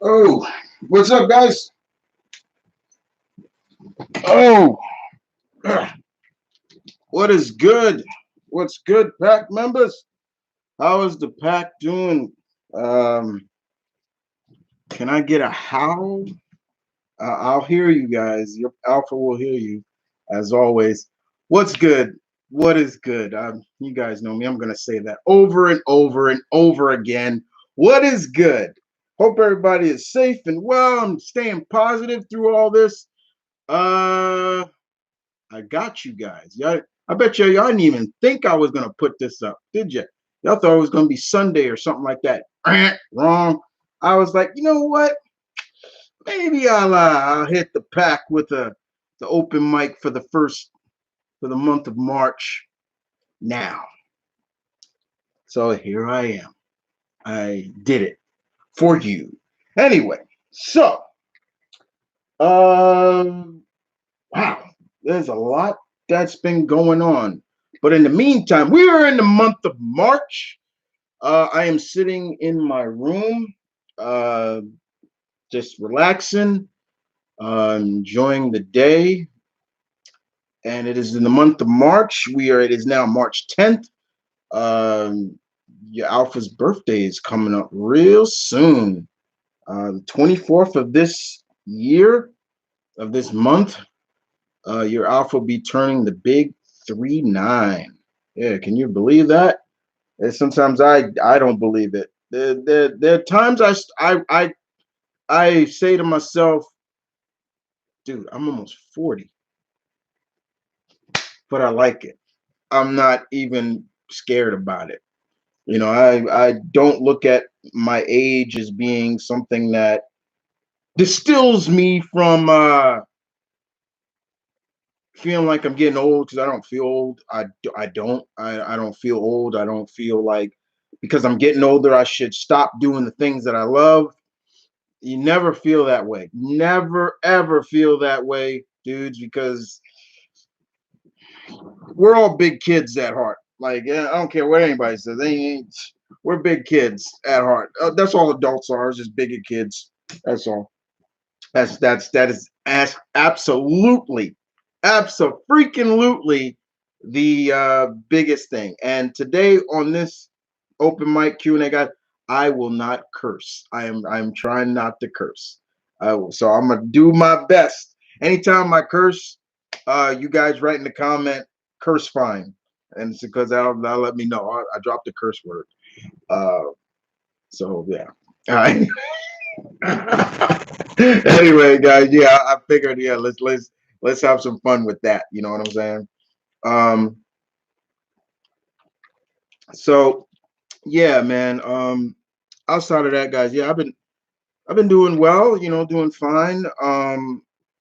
Oh, what's up, guys? Oh, what is good? What's good, pack members? How is the pack doing? Um, can I get a howl? I'll hear you guys. Your alpha will hear you, as always. What's good? What is good? You guys know me. I'm gonna say that over and over and over again. What is good? Hope everybody is safe and well. I'm staying positive through all this. Uh, I got you guys. Y'all, I bet y'all didn't even think I was gonna put this up, did you? Y'all thought it was gonna be Sunday or something like that. Wrong. I was like, you know what? Maybe I'll hit the pack with the open mic for the month of March now. So here I am. I did it for you. Anyway, so wow, there's a lot that's been going on. But in the meantime, we are in the month of March. I am sitting in my room, just relaxing, enjoying the day. And it is in the month of March. It is now March 10th. Your Alpha's birthday is coming up real soon. The 24th of this year, of this month, your Alpha will be turning the big 3-9. Yeah, can you believe that? And sometimes I don't believe it. There are times I say to myself, dude, I'm almost 40, but I like it. I'm not even scared about it. You know, I don't look at my age as being something that distills me from feeling like I'm getting old, because I don't feel old. I don't feel old. I don't feel like because I'm getting older I should stop doing the things that I love. You never feel that way. Never ever feel that way, dudes, because we're all big kids at heart. Like, I don't care what anybody says. We're big kids at heart. That's all adults are, is just bigger kids. That's all. That is absolutely, absolutely the biggest thing. And today on this open mic Q&A, guys, I will not curse. I'm trying not to curse. So I'm gonna do my best. Anytime I curse, you guys write in the comment, curse fine, and it's because that'll let me know I dropped a curse word. So yeah. All right. Anyway, guys, yeah, I figured, yeah, let's have some fun with that. You know what I'm saying? Um, so yeah, man. Outside of that, guys, yeah, I've been doing well. You know, doing fine.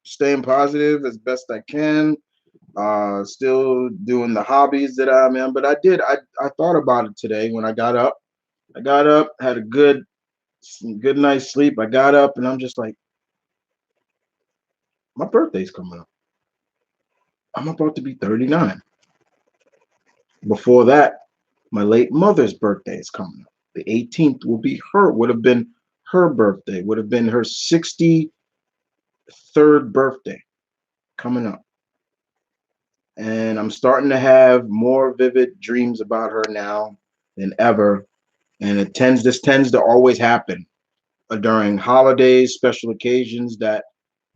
Staying positive as best I can. Still doing the hobbies that I'm in. But I thought about it today when I got up. I got up, had a good night's sleep. I got up and I'm just like, my birthday's coming up. I'm about to be 39. Before that, my late mother's birthday is coming up. The 18th would have been her birthday, would have been her 63rd birthday coming up. And I'm starting to have more vivid dreams about her now than ever. And this tends to always happen during holidays, special occasions that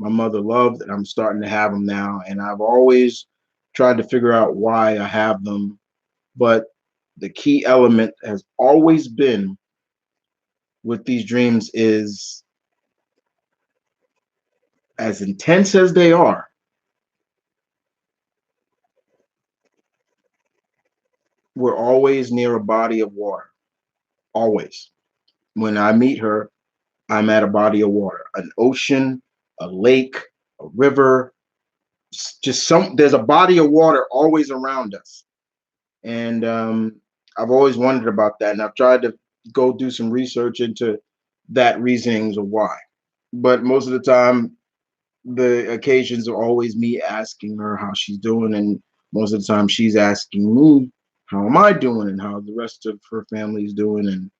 my mother loved, and I'm starting to have them now. And I've always tried to figure out why I have them, but the key element has always been with these dreams is as intense as they are, we're always near a body of water. Always. When I meet her, I'm at a body of water, an ocean, a lake, a river, just there's a body of water always around us. And I've always wondered about that. And I've tried to go do some research into that reasonings of why. But most of the time, the occasions are always me asking her how she's doing, and most of the time she's asking me how am I doing and how the rest of her family's doing, and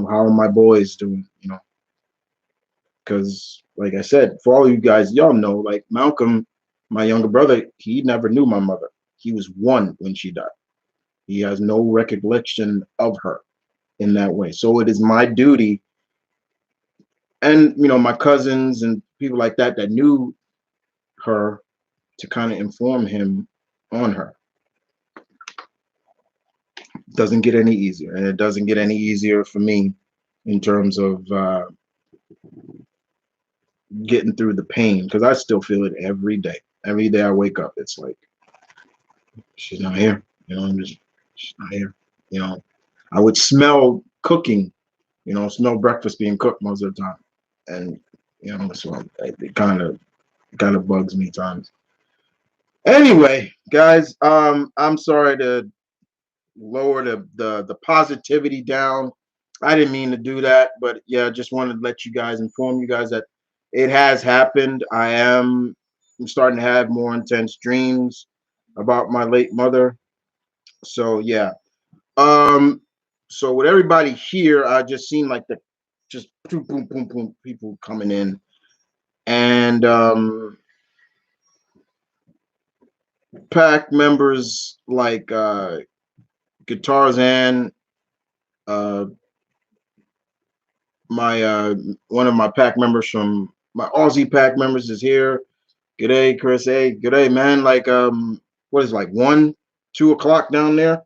how are my boys doing, because like I said, for all you guys, y'all know, like Malcolm, my younger brother, he never knew my mother. He was 1 when she died. He has no recollection of her in that way. So it is my duty, and my cousins and people like that that knew her, to kind of inform him on her. Doesn't get any easier, and it doesn't get any easier for me in terms of getting through the pain, because I still feel it every day. Every day I wake up, it's like she's not here. She's not here. I would smell cooking. Smell breakfast being cooked most of the time, and so it kind of bugs me times. Anyway, guys, I'm sorry to lower the positivity down. I didn't mean to do that, but yeah, just wanted to let you guys, inform you guys that it has happened. I'm starting to have more intense dreams about my late mother. So yeah. Um so with everybody here, I just seen like the just boom boom boom boom people coming in, and pack members like Guitars and uh my one of my pack members from my Aussie pack members is here. G'day, Chris. Hey, g'day, man. Like what is it, like 1, 2 o'clock down there?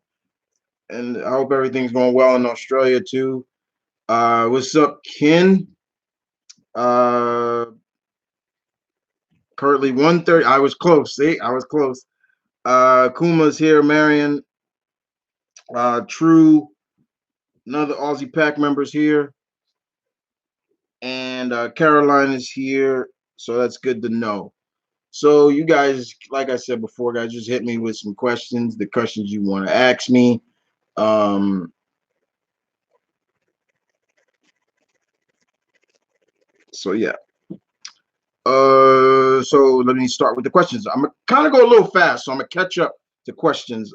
And I hope everything's going well in Australia too. What's up, Ken? Uh Currently 1:30. I was close. See, I was close. Kuma's here, Marion. True, another Aussie pack members here. And Caroline is here. So that's good to know. So you guys, like I said before, guys, just hit me with some questions, the questions you want to ask me. Um, so yeah. So let me start with the questions. I'm gonna kind of go a little fast, so I'm gonna catch up to questions.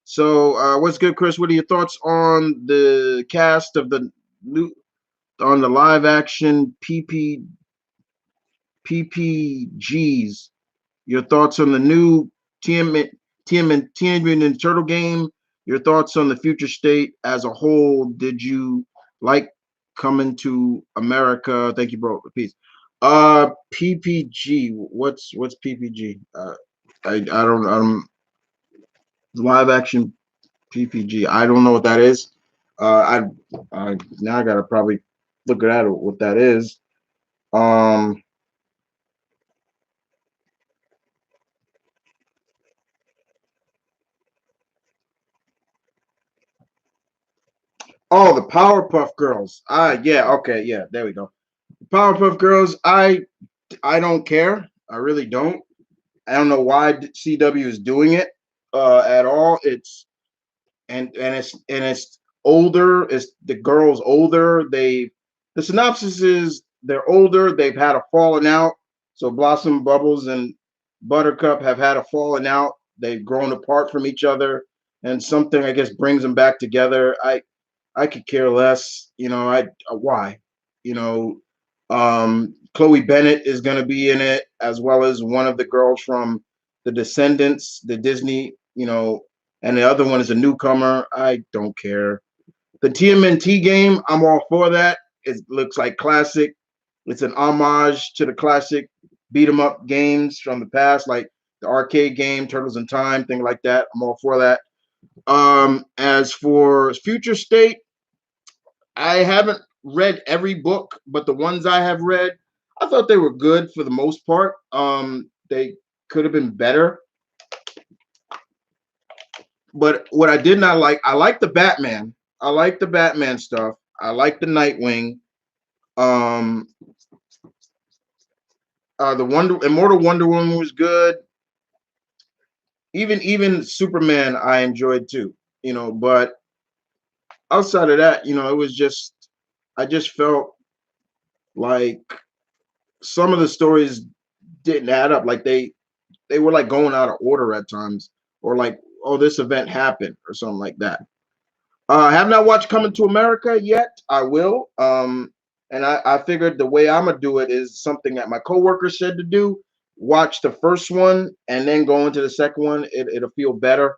So what's good, Chris? What are your thoughts on the cast of the new on the live action PPGs? Your thoughts on the new Teenage Mutant Turtle game? Your thoughts on the future state as a whole? Did you like Coming to America? Thank you, bro. Peace. PPG. What's PPG? I don't live action PPG. I don't know what that is. I now I gotta probably look at what that is. Um. Oh, the Powerpuff Girls. Yeah. Okay. Yeah. There we go. Powerpuff Girls. I don't care. I really don't. I don't know why CW is doing it at all. It's older. It's the girls older. The synopsis is they're older. They've had a falling out. So Blossom, Bubbles, and Buttercup have had a falling out. They've grown apart from each other, and something I guess brings them back together. I could care less. Why? You know, Chloe Bennett is going to be in it, as well as one of the girls from The Descendants, the Disney. And the other one is a newcomer. I don't care. The TMNT game, I'm all for that. It looks like classic. It's an homage to the classic beat 'em up games from the past, like the arcade game, Turtles in Time, thing like that. I'm all for that. As for Future State, I haven't read every book, but the ones I have read, I thought they were good for the most part. They could have been better, but what I did not like, I like the Batman. I like the Batman stuff. I like the Nightwing. Um, the Immortal Wonder Woman was good. Even Superman, I enjoyed too. But outside of that, it was just I just felt like some of the stories didn't add up. Like they were like going out of order at times, or like, oh, this event happened or something like that. I have not watched Coming to America yet. I will. And I figured the way I'm gonna do it is something that my coworker said to do. Watch the first one and then go into the second one. It'll feel better.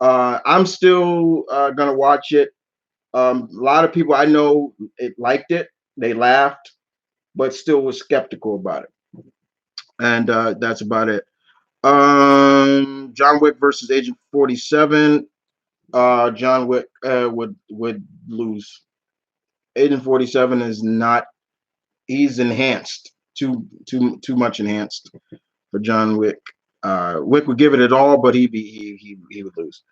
I'm still gonna watch it. A lot of people I know liked it. They laughed, but still was skeptical about it. And that's about it. John Wick versus Agent 47. John Wick would lose. Agent 47 is not. He's enhanced. Too much enhanced for John Wick. Wick would give it all, but he would lose.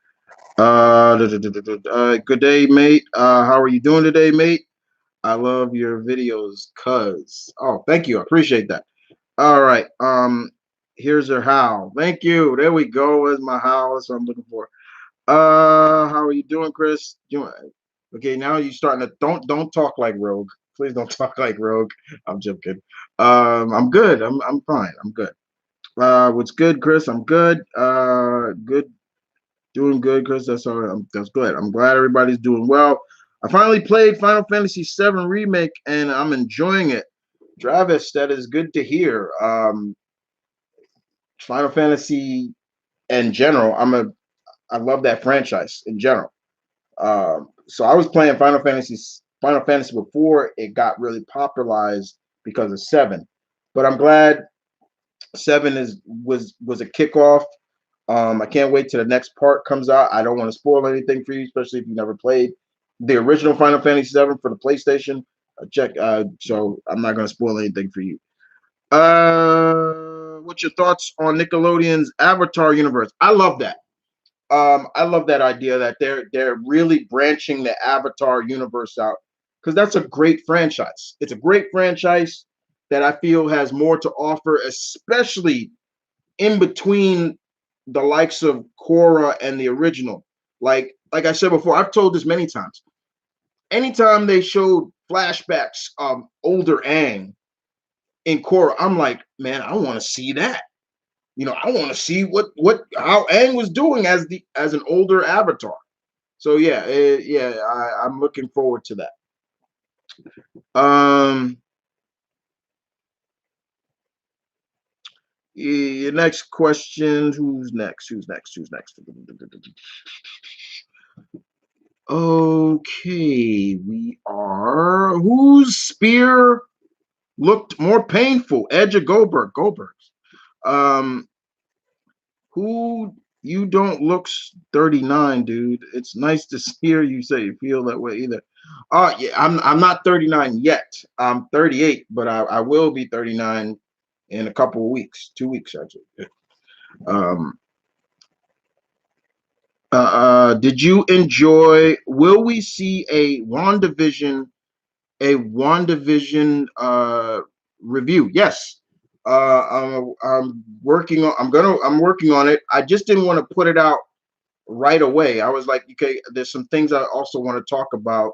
Good day, mate. How are you doing today, mate? I love your videos, cuz. Oh, thank you. I appreciate that. All right. Here's your how. Thank you. There we go. Where's my how? That's what I'm looking for. How are you doing, Chris? Okay, now you're starting to don't talk like Rogue. Please don't talk like Rogue. I'm joking. I'm good. I'm fine. I'm good. What's good, Chris? I'm good. Good. Doing good, Chris. That's all right. That's good. I'm glad everybody's doing well. I finally played Final Fantasy VII Remake and I'm enjoying it. Travis, that is good to hear. Final Fantasy in general, I love that franchise in general. So I was playing Final Fantasy before it got really popularized because of seven. But I'm glad seven was a kickoff. I can't wait till the next part comes out. I don't want to spoil anything for you, especially if you never played the original Final Fantasy VII for the PlayStation. So I'm not going to spoil anything for you. What's your thoughts on Nickelodeon's Avatar universe? I love that. I love that idea that they're really branching the Avatar universe out because that's a great franchise. It's a great franchise that I feel has more to offer, especially in between the likes of Korra and the original. Like I said before, I've told this many times. Anytime they showed flashbacks of older Aang in Korra, I'm like, man, I want to see that. I want to see how Aang was doing as an older Avatar. So yeah, I'm looking forward to that. Um, your next question. Who's next? Who's next? Who's next? Okay, we are. Whose spear looked more painful? Edge or Goldberg? Goldberg's. Um, who you don't look 39, dude. It's nice to hear you say you feel that way either. Yeah, I'm not 39 yet. I'm 38, but I will be 39 in a couple of weeks, 2 weeks actually. Um, did you enjoy? Will we see a WandaVision review? Yes. I'm working on. I'm working on it. I just didn't want to put it out right away. I was like, okay, there's some things I also want to talk about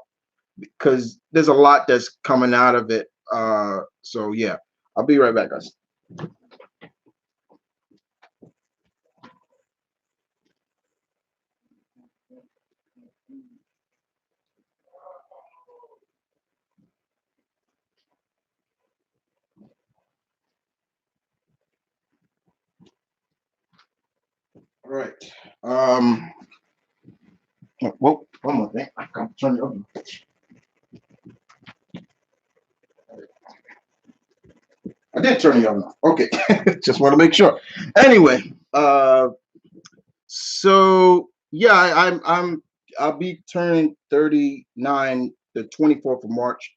because there's a lot that's coming out of it. So yeah, I'll be right back, guys. All right. Um. Well, one more thing. I got to turn it over. did turn the oven off. Okay, just want to make sure. Anyway, so yeah, I'll be turning 39 the 24th of March.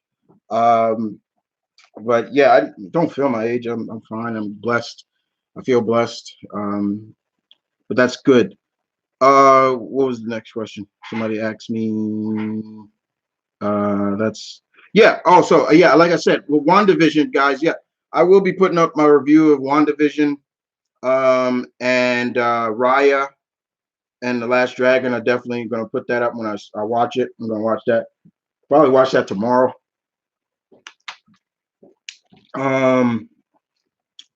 Um, but yeah, I don't feel my age. I'm fine. I'm blessed. I feel blessed. But that's good. What was the next question? Somebody asked me. That's yeah. Oh, so yeah, like I said, with WandaVision, guys. Yeah, I will be putting up my review of WandaVision, and Raya and the Last Dragon. I definitely gonna put that up when I watch it. I'm gonna watch that. Probably watch that tomorrow. Um,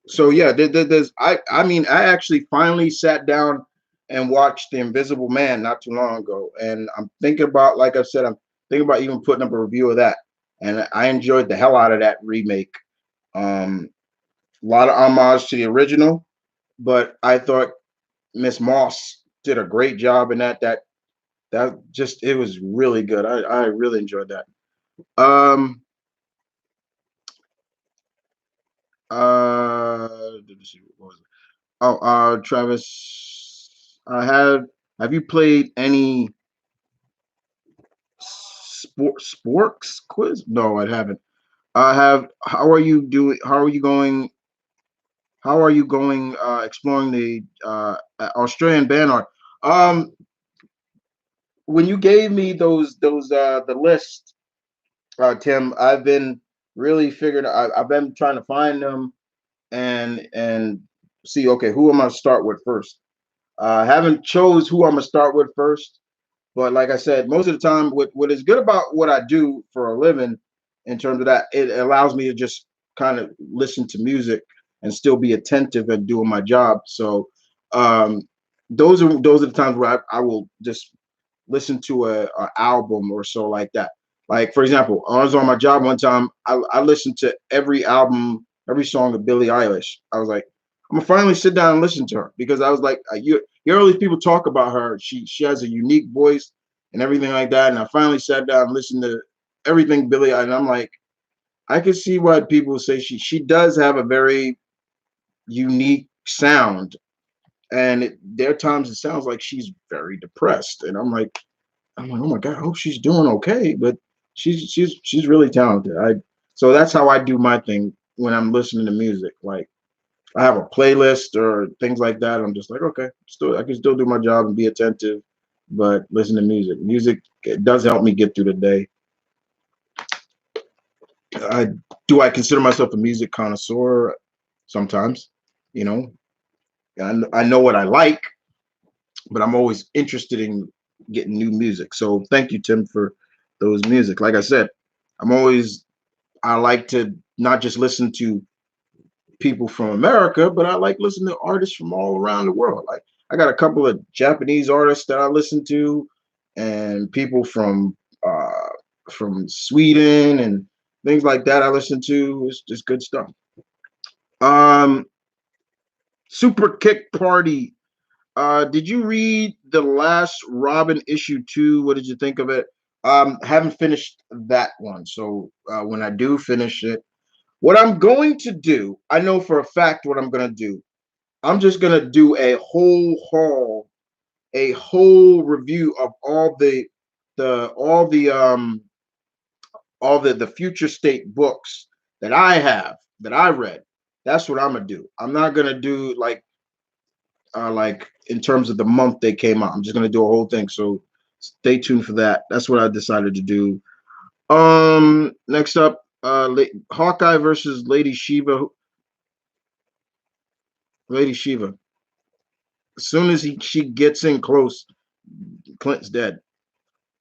so yeah, there's I mean I actually finally sat down and watched The Invisible Man not too long ago, and I'm thinking about, like I said, I'm thinking about even putting up a review of that, and I enjoyed the hell out of that remake. A lot of homage to the original, but I thought Miss Moss did a great job in that. That just it was really good. I really enjoyed that. Um, let me see, what was it? Oh, Travis, have you played any sports quiz? No, I haven't. I have. How are you doing? How are you going? How are you going? Exploring the Australian band art. Um, when you gave me those the list, Tim, I've been really figuring. I've been trying to find them and see. Okay, who am I to start with first? I haven't chose who I'm gonna start with first. But like I said, most of the time, what is good about what I do for a living, in terms of that, it allows me to just kind of listen to music and still be attentive and doing my job. So um, those are the times where I will just listen to a album or so like that. Like for example, I was on my job one time. I listened to every album, every song of Billie Eilish. I was like, I'm gonna finally sit down and listen to her because I was like, you hear all these people talk about her. She has a unique voice and everything like that. And I finally sat down and listened to everything Billie, and I'm like, I can see why people say she does have a very unique sound. And there are times it sounds like she's very depressed, and I'm like, oh my god, I hope she's doing okay. But she's really talented. I so that's how I do my thing when I'm listening to music. Like I have a playlist or things like that. I'm just like, okay, still I can still do my job and be attentive, but listen to music. Music it does help me get through the day. I I consider myself a music connoisseur sometimes. You know, I know what I like, but I'm always interested in getting new music. So thank you, Tim, for those music. Like I said, I'm always I like to not just listen to people from America, but I like listening to artists from all around the world. Like I got a couple of Japanese artists that I listen to, and people from Sweden and things like that. I listen to. It's just good stuff. Um, Super Kick Party. Did you read the last Robin issue 2? What did you think of it? Haven't finished that one, so when I do finish it, what I'm going to do, I know for a fact what I'm going to do. I'm just going to do a whole review of the all the future state books that I have that I read. That's what I'm gonna do. I'm not gonna do like in terms of the month they came out. I'm just gonna do a whole thing. So stay tuned for that. That's what I decided to do. Next up, Hawkeye versus Lady Shiva. Lady Shiva. As soon as she gets in close, Clint's dead.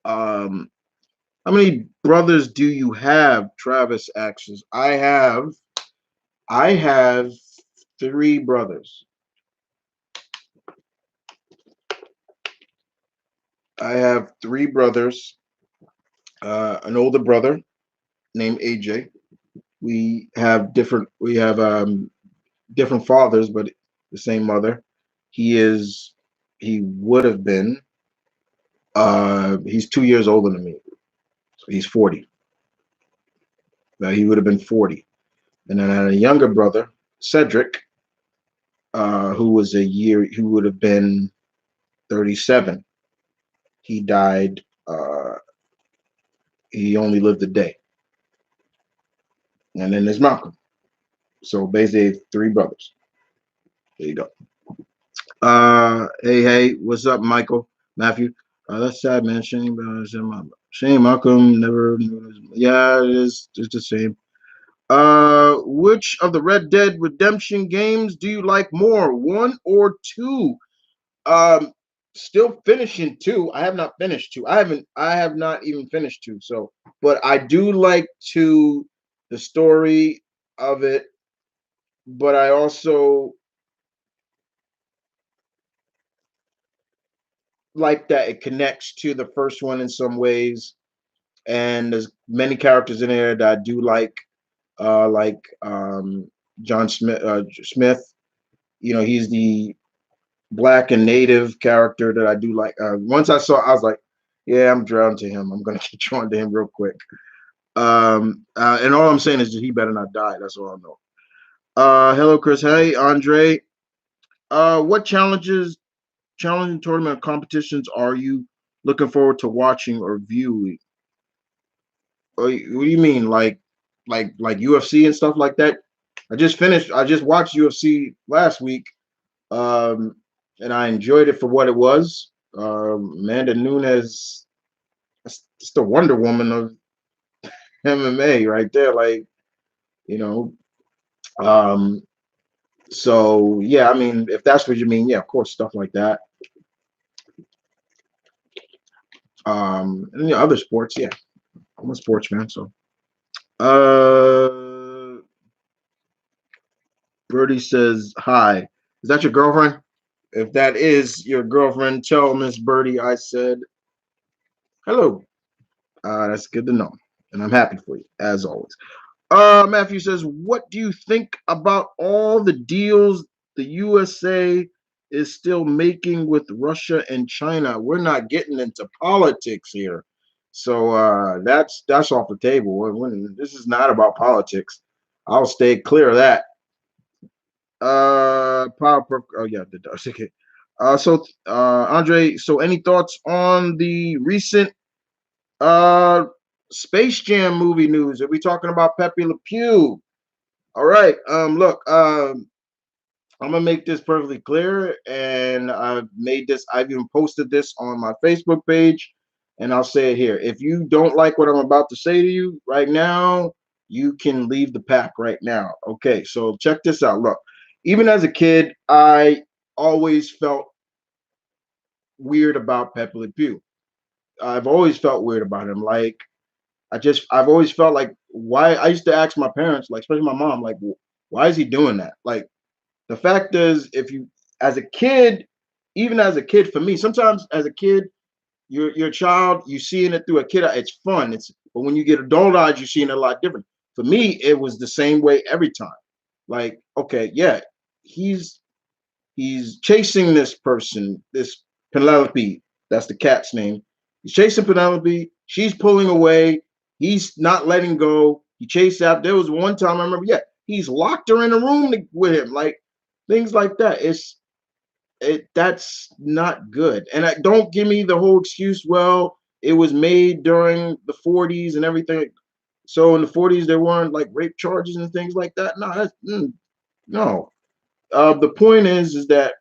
Um, how many brothers do you have? Travis asks. I have 3 brothers. I have 3 brothers. An older brother named AJ. We have different fathers, but the same mother. He is he would have been he's 2 years older than me. So he's 40. He would have been 40. And then I had a younger brother, Cedric, who would have been 37. He died. He only lived a day. And then there's Malcolm. So basically, three brothers. There you go. Hey, what's up, Michael, Matthew? That's sad, man. Shame, Malcolm never. Yeah, it is. It's the same. Which of the Red Dead Redemption games do you like more, one or two? Um, Still finishing two. I have not finished two. I have not even finished two. So, but I do like two, the story of it. But I also like that it connects to the first one in some ways, and there's many characters in there that I do like John Smith. Smith, he's the black and native character that I do like. Once I was like, yeah, I'm drawn to him. I'm gonna get drawn to him real quick. And all I'm saying is that he better not die. That's all I know. Hello, Chris. Hey, Andre. What challenging tournament competitions are you looking forward to watching or viewing? What do you mean, like UFC and stuff like that? I just watched UFC last week, um, and I enjoyed it for what it was. Amanda Nunes, it's the Wonder Woman of MMA right there. Like, you know, um, so yeah, I mean, if that's what you mean, yeah, of course, stuff like that. And other sports, yeah, I'm a sports fan, so. Uh, Birdie says hi. Is that your girlfriend? If that is your girlfriend, tell Miss Birdie I said hello. That's good to know, and I'm happy for you as always. Matthew says, what do you think about all the deals the USA is still making with Russia and China? We're not getting into politics here, so that's off the table. This is not about politics. I'll stay clear of that. Powerpuff. Oh yeah, the does. Okay. Andre. So, any thoughts on the recent uh Space Jam movie news? Are we talking about Pepe Le Pew? All right. Look. I'm gonna make this perfectly clear, and I've even posted this on my Facebook page, and I'll say it here. If you don't like what I'm about to say to you right now, you can leave the pack right now. Okay, so check this out. Look, even as a kid, I always felt weird about Pepe Le Pew. I've always felt weird about him. Like I've always felt like why I used to ask my parents, like especially my mom, like why is he doing that? Like the fact is, if you, as a kid, even as a kid, for me, sometimes as a kid, you're a child, you seeing it through a kid, it's fun. But when you get adult eyes, you're seeing it a lot different. For me, it was the same way every time. Like, okay, yeah, he's he's chasing this person, this Penelope, that's the cat's name. He's chasing Penelope. She's pulling away. He's not letting go. He chased out. There was one time I remember, yeah, he's locked her in a room with him, like things like that. That's not good. And don't give me the whole excuse. Well, it was made during the 40s and everything. So in the 40s there weren't like rape charges and things like that. No, no. The point is that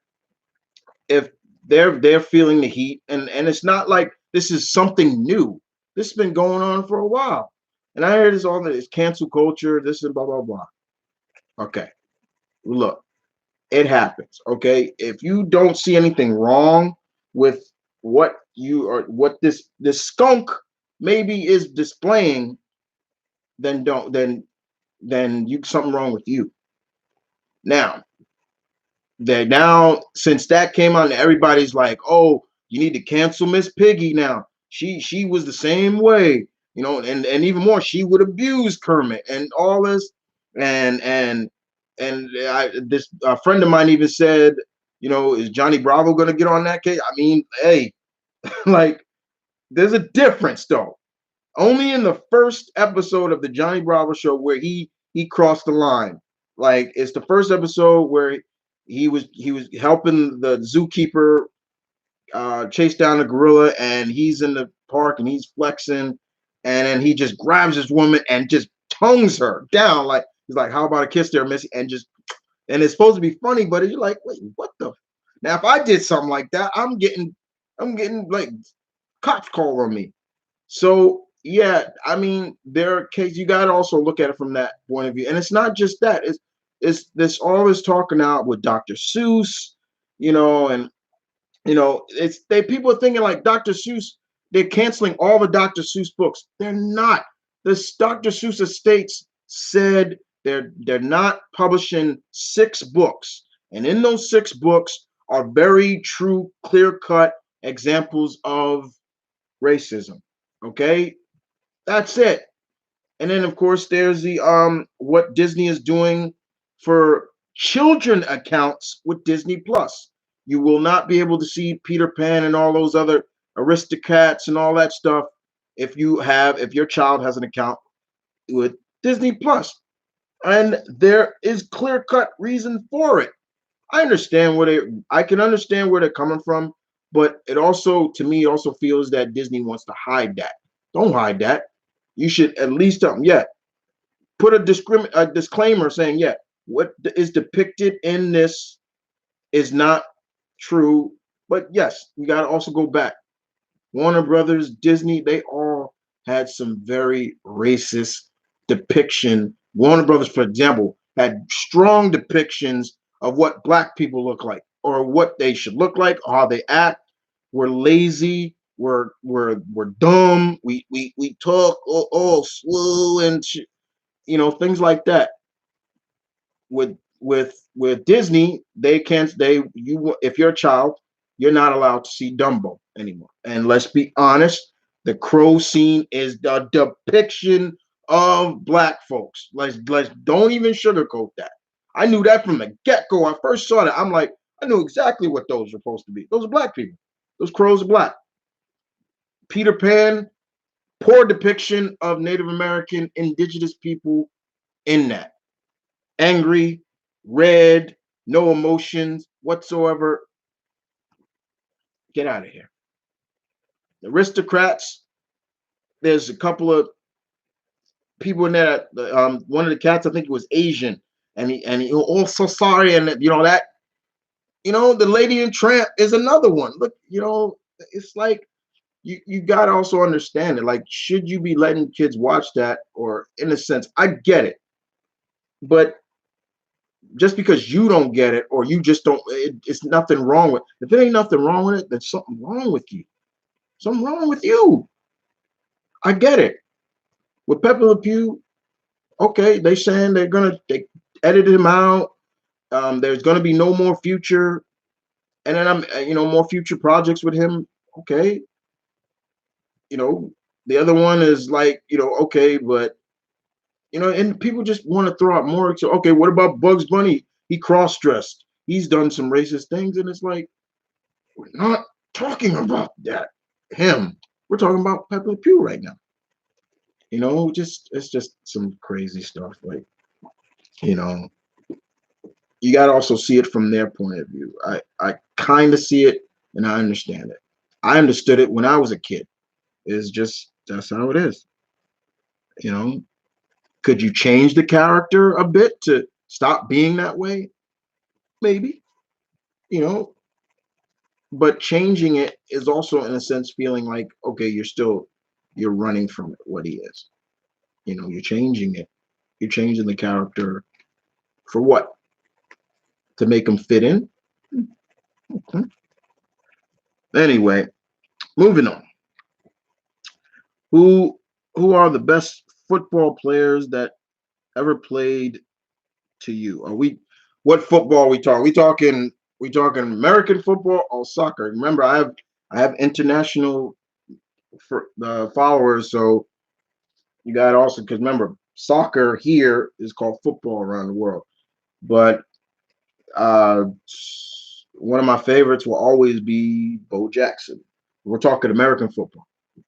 if they're feeling the heat, and it's not like this is something new. This has been going on for a while. And I hear this all that it's cancel culture, this and blah blah blah. Okay. Look, it happens. Okay. If you don't see anything wrong with what this skunk maybe is displaying, then don't then you something wrong with you. Now, that now since that came out, and everybody's like, oh, you need to cancel Miss Piggy now. She was the same way, and even more, she would abuse Kermit and all this, and this a friend of mine even said, is Johnny Bravo going to get on that case? I mean, hey, like there's a difference though. Only in the first episode of the Johnny Bravo show where he he crossed the line. Like it's the first episode where he was helping the zookeeper chase down the gorilla, and he's in the park and he's flexing, and then he just grabs this woman and just tongues her down. Like he's like, "How about a kiss there, Missy?" And it's supposed to be funny, but you're like, "Wait, what the?" Now, if I did something like that, I'm getting like cops call on me. So yeah, I mean, there are cases you got to also look at it from that point of view, and it's not just that. It's this all this talking out with Dr. Seuss, and it's they people are thinking like Dr. Seuss, they're canceling all the Dr. Seuss books. They're not. This Dr. Seuss estates said they're not publishing 6 books, and in those 6 books are very true, clear-cut examples of racism. Okay, that's it. And then of course there's the what Disney is doing for children accounts with Disney Plus. You will not be able to see Peter Pan and all those other Aristocats and all that stuff if your child has an account with Disney Plus. And there is clear-cut reason for it. I can understand where they're coming from, but it also to me also feels that Disney wants to hide that. Don't hide that. You should at least tell them, yeah, put a disclaimer saying, yeah, what is depicted in this is not true. But yes, we got to also go back. Warner Brothers, Disney, they all had some very racist depiction. Warner Brothers, for example, had strong depictions of what black people look like or what they should look like, or how they act. We're lazy. We're dumb. We talk all slow and things like that. With Disney, they can't they you if you're a child, you're not allowed to see Dumbo anymore. And let's be honest, the crow scene is the depiction of black folks. Let's don't even sugarcoat that. I knew that from the get-go. I first saw that. I'm like, I knew exactly what those were supposed to be. Those are black people. Those crows are black. Peter Pan, poor depiction of Native American indigenous people in that. Angry, red, no emotions whatsoever. Get out of here. The aristocrats, there's a couple of people in there. One of the cats, I think it was Asian, and he oh so sorry, and that the Lady and Tramp is another one. Look, it's like you got to also understand it. Like, should you be letting kids watch that? Or in a sense, I get it, but just because you don't get it or you just don't, it's nothing wrong with. If there ain't nothing wrong with it, then something wrong with you. Something wrong with you. I get it. With Pepe Le Pew, okay, they saying they edited him out. There's gonna be no more future, and then more future projects with him. Okay, you know, the other one is like, okay, but and people just want to throw out more. So, okay, what about Bugs Bunny? He cross dressed. He's done some racist things, and it's like we're not talking about that him. We're talking about Pepe Le Pew right now. Just it's just some crazy stuff. Like, you know, you got to also see it from their point of view. I kind of see it and I understand it. I understood it when I was a kid. It's just that's how it is. You know, could you change the character a bit to stop being that way? Maybe. You know, but changing it is also in a sense feeling like, okay, you're running from it, what he is. You're changing it. You're changing the character for what? To make him fit in? Okay. Anyway, moving on. Who who are the best football players that ever played to you? Are we what football are we talking? We talking American football or soccer? Remember, I have international followers, so you got also because remember soccer here is called football around the world. But uh, one of my favorites will always be Bo Jackson. We're talking American football.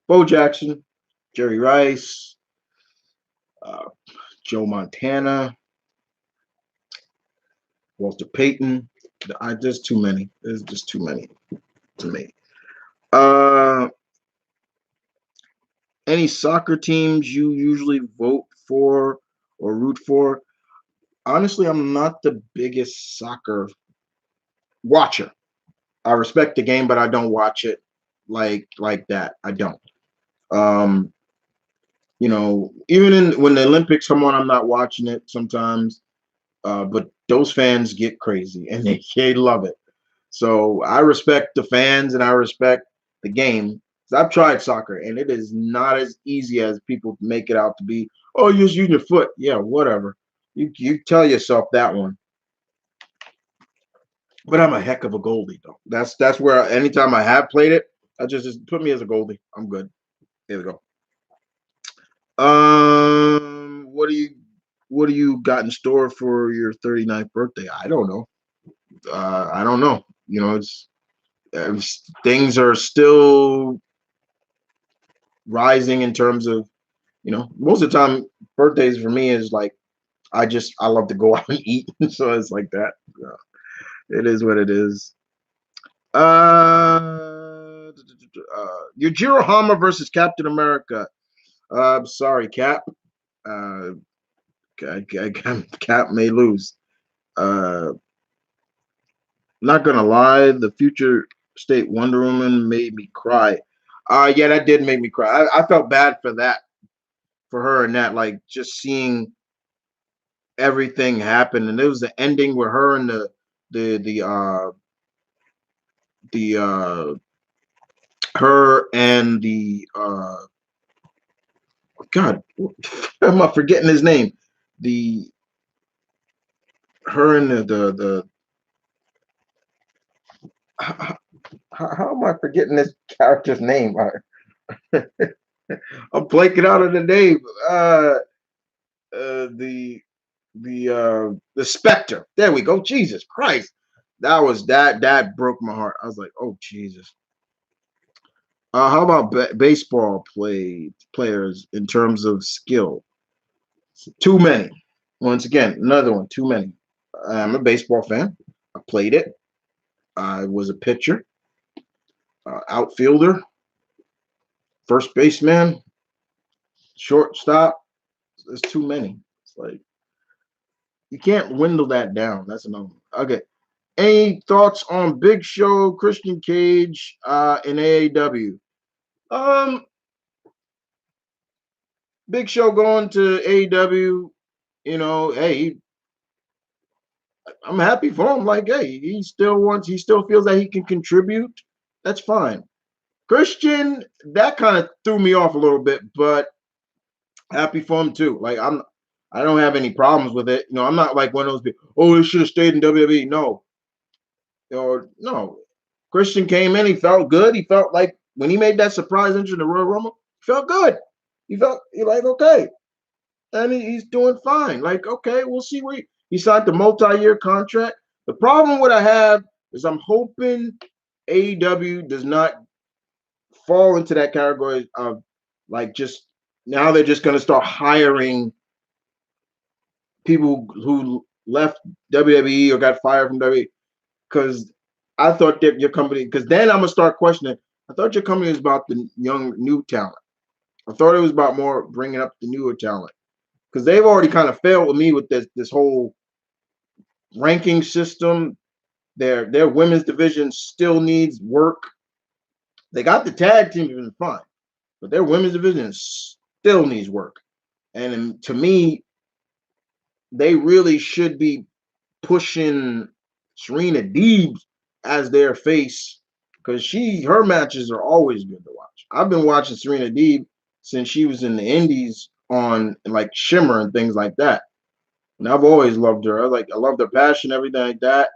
Bo Jackson, Jerry Rice, uh, Joe Montana, Walter Payton. There's too many. There's just too many to me. Uh, any soccer teams you usually vote for or root for? Honestly, I'm not the biggest soccer watcher. I respect the game, but I don't watch it like that. I don't. Um, even when the Olympics come on, I'm not watching it sometimes. But those fans get crazy and they love it. So I respect the fans and I respect the game. So I've tried soccer and it is not as easy as people make it out to be. Oh, you're just using your foot. Yeah, whatever. You tell yourself that one. But I'm a heck of a goalie though. That's where anytime I have played it, I just put me as a goalie. I'm good. There we go. What do you got in store for your 39th birthday? I don't know. I don't know. Things are still rising in terms of most of the time birthdays for me is like I love to go out and eat, so it's like that. It is what it is. Yujiro Hama versus Captain America. I'm sorry, Cap. Uh, Cap may lose. Uh, Not gonna lie, the future state Wonder Woman made me cry. Yeah, that did make me cry. I felt bad for that, for her, and that like just seeing everything happen, and it was the ending with her and the the uh the her and the God, am I forgetting his name? The her and the how, how am I forgetting this character's name? I'm blanking out of the name. The the Spectre. There we go. Jesus Christ, that broke my heart. I was like, oh Jesus. How about baseball players in terms of skill? Too many. Once again, another one. Too many. I'm a baseball fan. I played it. I was a pitcher, outfielder, first baseman, shortstop. There's too many. It's like you can't dwindle that down. That's another one. Okay. Any thoughts on Big Show, Christian Cage, in AAW? Um, Big Show going to AEW, hey, I'm happy for him. Like, hey, he still feels that he can contribute. That's fine. Christian, that kind of threw me off a little bit, but happy for him too. Like, I don't have any problems with it. I'm not like one of those people. Oh, it should have stayed in WWE. No, or no. Christian came in. He felt good. He felt like when he made that surprise entrance in the Royal Rumble, he felt good. He like okay, and he's doing fine. Like okay, we'll see where he signed the multi-year contract. The problem what I have is I'm hoping AEW does not fall into that category of like just now they're just going to start hiring people who left WWE or got fired from WWE because I thought that your company because then I'm gonna start questioning. I thought your company was about the young new talent. I thought it was about more bringing up the newer talent because they've already kind of failed with me with this whole ranking system. Their women's division still needs work. They got the tag team division fine, but their women's division still needs work. And to me, they really should be pushing Serena Deeb as their face because her matches are always good to watch. I've been watching Serena Deeb since she was in the Indies on like Shimmer and things like that. And I've always loved her. I love her passion, everything like that.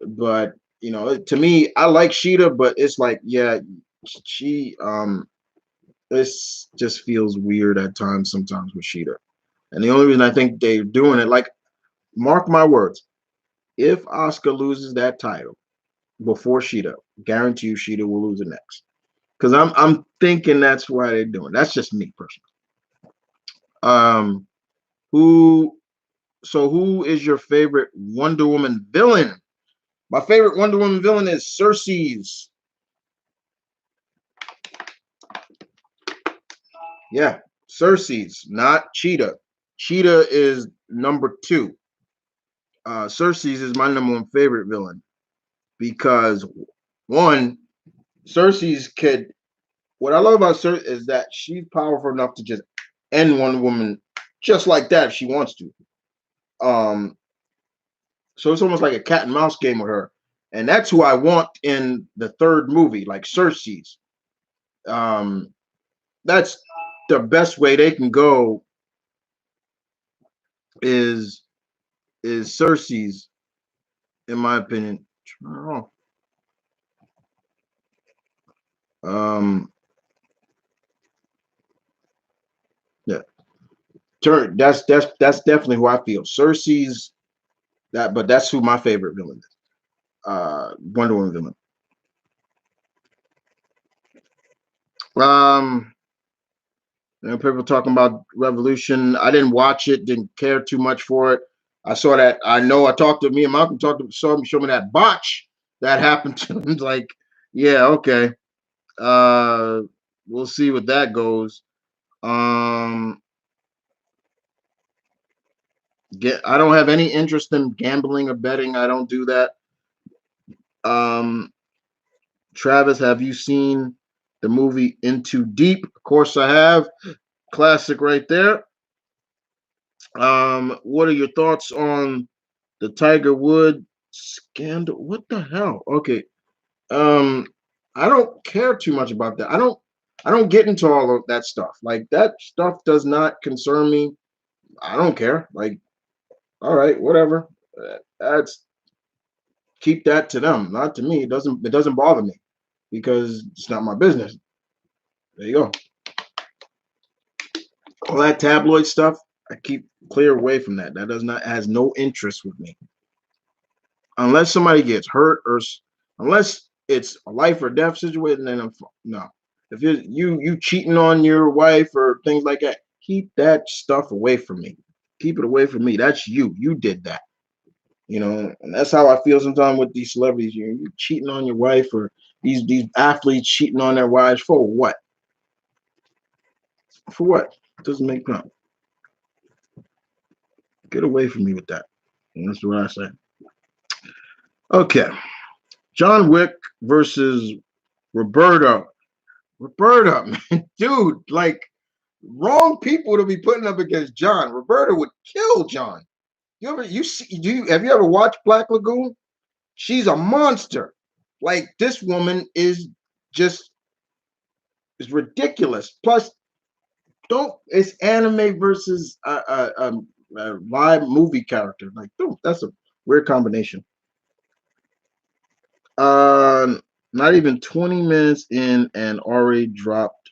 But to me, I like Sheeta, but it's like, yeah, she this just feels weird at times sometimes with Sheeta. And the only reason I think they're doing it, like, mark my words, if Oscar loses that title before Sheeta, guarantee you Sheeta will lose it next. Because I'm thinking that's why they're doing. That's just me personally. Um, Who? So who is your favorite Wonder Woman villain? My favorite Wonder Woman villain is Cersei's. Yeah, Cersei's, not Cheetah. Cheetah is number two. Cersei's is my number one favorite villain because one, Cersei's kid. What I love about Cersei is that she's powerful enough to just end one woman just like that if she wants to. Um, so it's almost like a cat and mouse game with her, and that's who I want in the third movie, like Cersei's. Um, that's the best way they can go is Cersei's, in my opinion. Um, yeah, that's definitely who I feel. Cersei's that, but that's who my favorite villain is. Wonder Woman villain. Um, people talking about Revolution. I didn't watch it. Didn't care too much for it. I saw that. I know. I talked to me and Malcolm talked to saw me show me that botch that happened to him. Like, yeah, okay. Uh, we'll see what that goes. Um, I don't have any interest in gambling or betting. I don't do that. Um, Travis, have you seen the movie Into Deep? Of course, I have. Classic right there. What are your thoughts on the Tiger Woods scandal? What the hell? Okay. Um, I don't care too much about that. I don't get into all of that stuff. Like that stuff does not concern me. I don't care. Like, all right, whatever. That's keep that to them, not to me. It doesn't bother me because it's not my business. There you go. All that tabloid stuff, I keep clear away from that. That does not has no interest with me. Unless somebody gets hurt or unless it's a life or death situation, then no. If you cheating on your wife or things like that, keep that stuff away from me. Keep it away from me. That's you. You did that. And that's how I feel sometimes with these celebrities. You cheating on your wife or these athletes cheating on their wives for what? For what? It doesn't make sense. Get away from me with that. And that's what I say. Okay. John Wick versus Roberto. Roberta, man, dude, like wrong people to be putting up against John. Roberta would kill John. Have you ever watched Black Lagoon? She's a monster. Like this woman just is ridiculous. Plus, don't it's anime versus a live movie character. Like, dude, that's a weird combination. Uh, Not even 20 minutes in and already dropped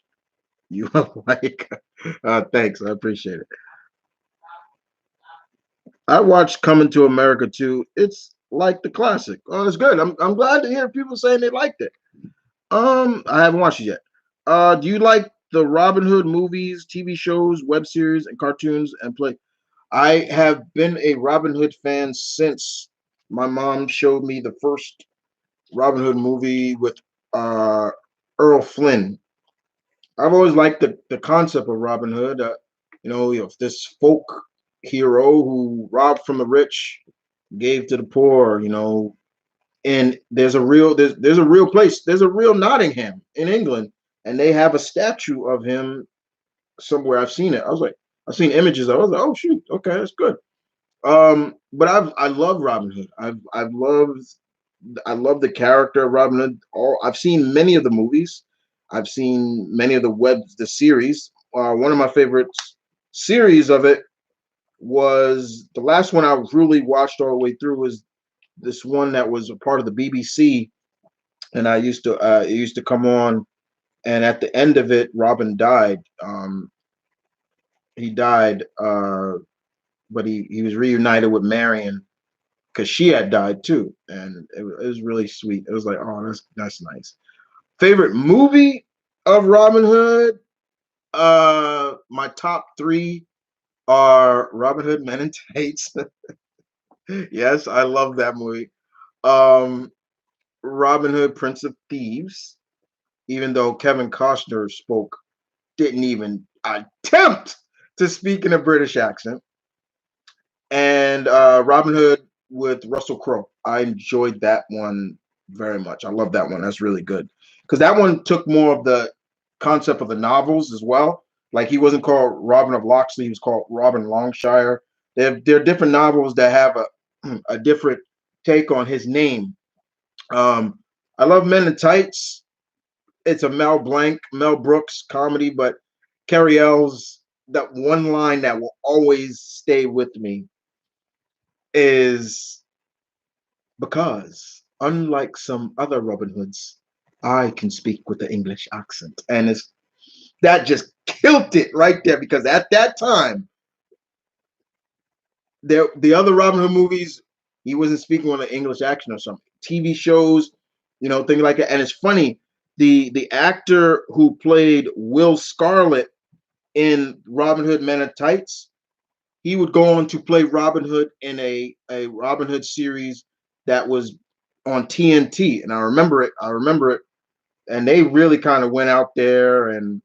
you a like. Thanks, I appreciate it. I watched Coming to America too. It's like the classic. Oh, it's good. I'm glad to hear people saying they liked it. I haven't watched it yet. Do you like the Robin Hood movies, TV shows, web series, and cartoons and play? I have been a Robin Hood fan since my mom showed me the first Robin Hood movie with uh Earl Flynn. I've always liked the concept of Robin Hood. This folk hero who robbed from the rich, gave to the poor. And there's a real place. There's a real Nottingham in England, and they have a statue of him somewhere. I've seen it. I've seen images. I was like, oh shoot, okay, that's good. But I love Robin Hood. I love the character of Robin Hood. I've seen many of the movies. I've seen many of the series. One of my favorite series of it was the last one I really watched all the way through was this one that was a part of the BBC, and it used to come on, and at the end of it, Robin died. He died, but he was reunited with Marion because she had died too, and it was really sweet. It was like, oh, that's nice. Favorite movie of Robin Hood? My top three are Robin Hood Men in Tights. Yes, I love that movie. Um, Robin Hood Prince of Thieves, even though Kevin Costner didn't even attempt to speak in a British accent. And Robin Hood with Russell Crowe. I enjoyed that one very much. I love that one. That's really good because that one took more of the concept of the novels as well. Like he wasn't called Robin of Locksley; he was called Robin Longshire. There are different novels that have a different take on his name. Um, I love Men in Tights. It's a Mel Brooks comedy, but Carrie Ells, that one line that will always stay with me is because unlike some other Robin Hoods, I can speak with the English accent. And it's that just killed it right there because at that time, the other Robin Hood movies, he wasn't speaking with an English accent or something. TV shows, things like that. And it's funny, the actor who played Will Scarlet in Robin Hood Men in Tights, he would go on to play Robin Hood in a Robin Hood series that was on TNT, and I remember it. And they really kind of went out there, and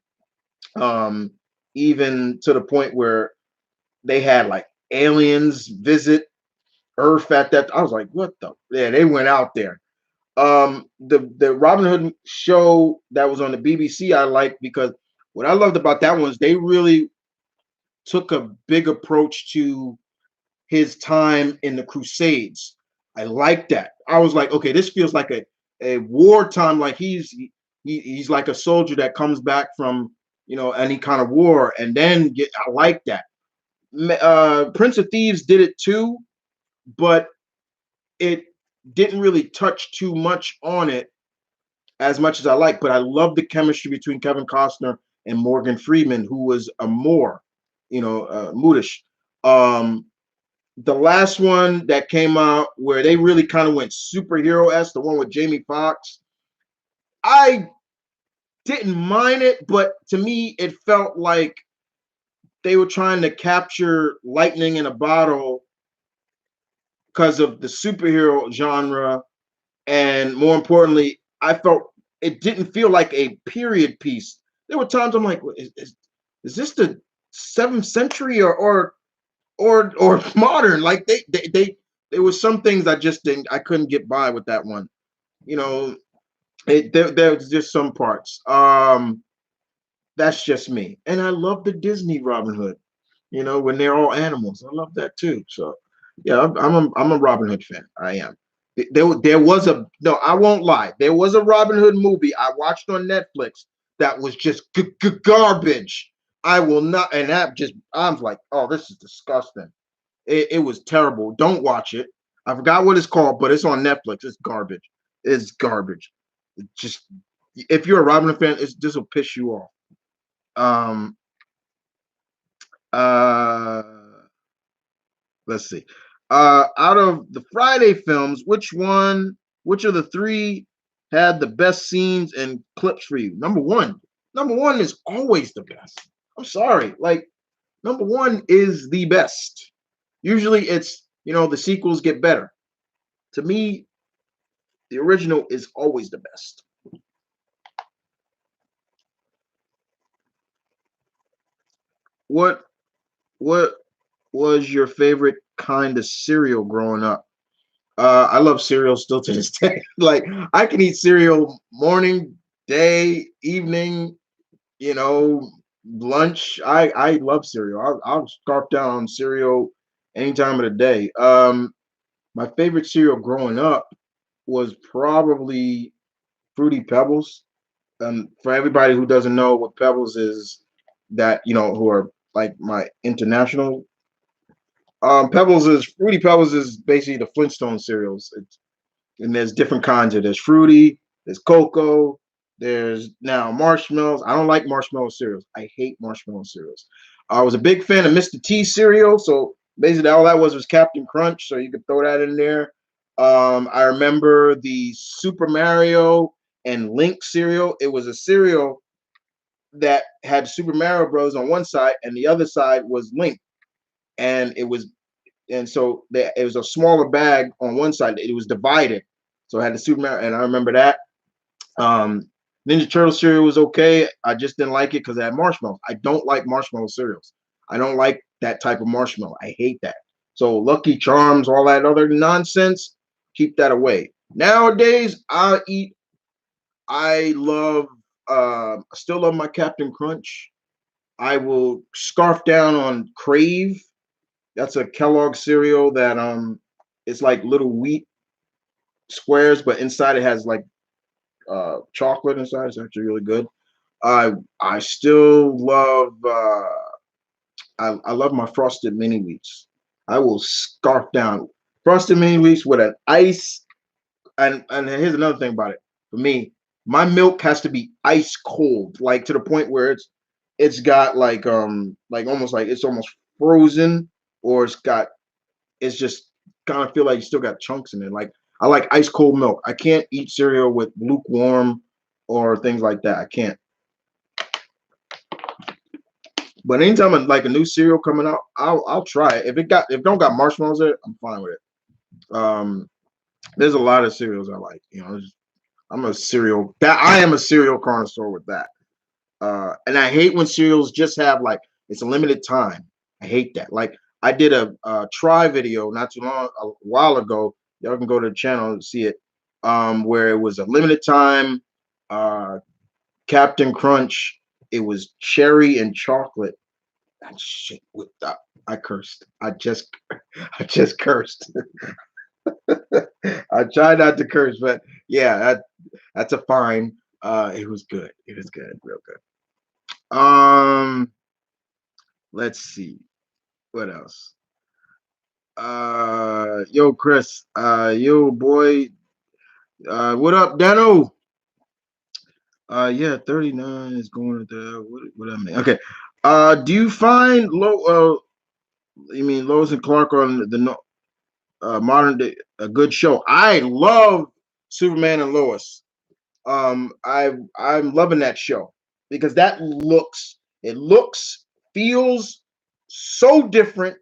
um, even to the point where they had like aliens visit Earth at that. I was like, what the? Yeah, they went out there. The Robin Hood show that was on the BBC, I liked because what I loved about that one is they really took a big approach to his time in the Crusades. I like that. I was like, okay, this feels like a wartime. Like he's like a soldier that comes back from any kind of war, and then I like that. Prince of Thieves did it too, but it didn't really touch too much on it as much as I like. But I love the chemistry between Kevin Costner and Morgan Freeman, who was a Moor, Moorish. Um, the last one that came out where they really kind of went superhero-esque, the one with Jamie Foxx, I didn't mind it, but to me, it felt like they were trying to capture lightning in a bottle because of the superhero genre. And more importantly, I felt it didn't feel like a period piece. There were times I'm like, is this the 7th century or modern? Like they there was some things I couldn't get by with that one. You know, there was just some parts. That's just me. And I love the Disney Robin Hood, when they're all animals. I love that too. So yeah, I'm a Robin Hood fan. I am. There was a no, I won't lie. There was a Robin Hood movie I watched on Netflix that was just garbage. I will not, and that just I'm like, oh, this is disgusting. It was terrible. Don't watch it. I forgot what it's called, but it's on Netflix. It's garbage. It's garbage. It just if you're a Robin Hood fan, this will piss you off. Um. Uh. Let's see. Out of the Friday films, which of the three had the best scenes and clips for you? Number one. Number one is always the best. I'm sorry. Like number one is the best. Usually it's, the sequels get better. To me, the original is always the best. What what was your favorite kind of cereal growing up? I love cereal still to this day. Like I can eat cereal morning, day, evening, you know, lunch. I love cereal. I'll scarf down on cereal any time of the day. My favorite cereal growing up was probably Fruity Pebbles. For everybody who doesn't know what Pebbles is, that who are like my international Fruity Pebbles is basically the Flintstone cereals. And there's different kinds of there's fruity, there's cocoa, there's now marshmallows. I don't like marshmallow cereals. I hate marshmallow cereals. I was a big fan of Mr. T cereal, so basically all that was Captain Crunch, so you could throw that in there. I remember the Super Mario and Link cereal. It was a cereal that had Super Mario Bros on one side, and the other side was Link. and so it was a smaller bag on one side. It was divided, so I had the Superman, and I remember that. Um, Ninja Turtle cereal was okay. I just didn't like it because it had marshmallows. I don't like marshmallow cereals. I don't like that type of marshmallow. I hate that. So Lucky Charms, all that other nonsense, keep that away. Nowadays, I love. I still love my Captain Crunch. I will scarf down on Crave. That's a Kellogg cereal that it's like little wheat squares, but inside it has like chocolate inside. It's actually really good. I I still love I love my frosted mini wheats. I will scarf down frosted mini wheats with an ice. And here's another thing about it. For me, my milk has to be ice cold, like to the point where it's got like almost like it's almost frozen, or it's just kind of feel like you still got chunks in it. Like I like ice cold milk. I can't eat cereal with lukewarm or things like that. I can't. But anytime like a new cereal coming out, I'll try it. If it don't got marshmallows in it, I'm fine with it. There's a lot of cereals I like. I am a cereal connoisseur with that. And I hate when cereals just have like it's a limited time. I hate that. Like I did a try video not too long a while ago. Y'all can go to the channel and see it. Where it was a limited time uh Captain Crunch. It was cherry and chocolate. That shit with that. I cursed. I just cursed. I try not to curse, but yeah, that's a fine. It was good. It was good, real good. Let's see what else. Yo, Chris. Yo, boy. What up, Dano? Yeah, 39 is going to the what I mean. Okay. Do you find you mean Lois and Clark on the modern day a good show? I love Superman and Lois. I'm loving that show because it looks feels so different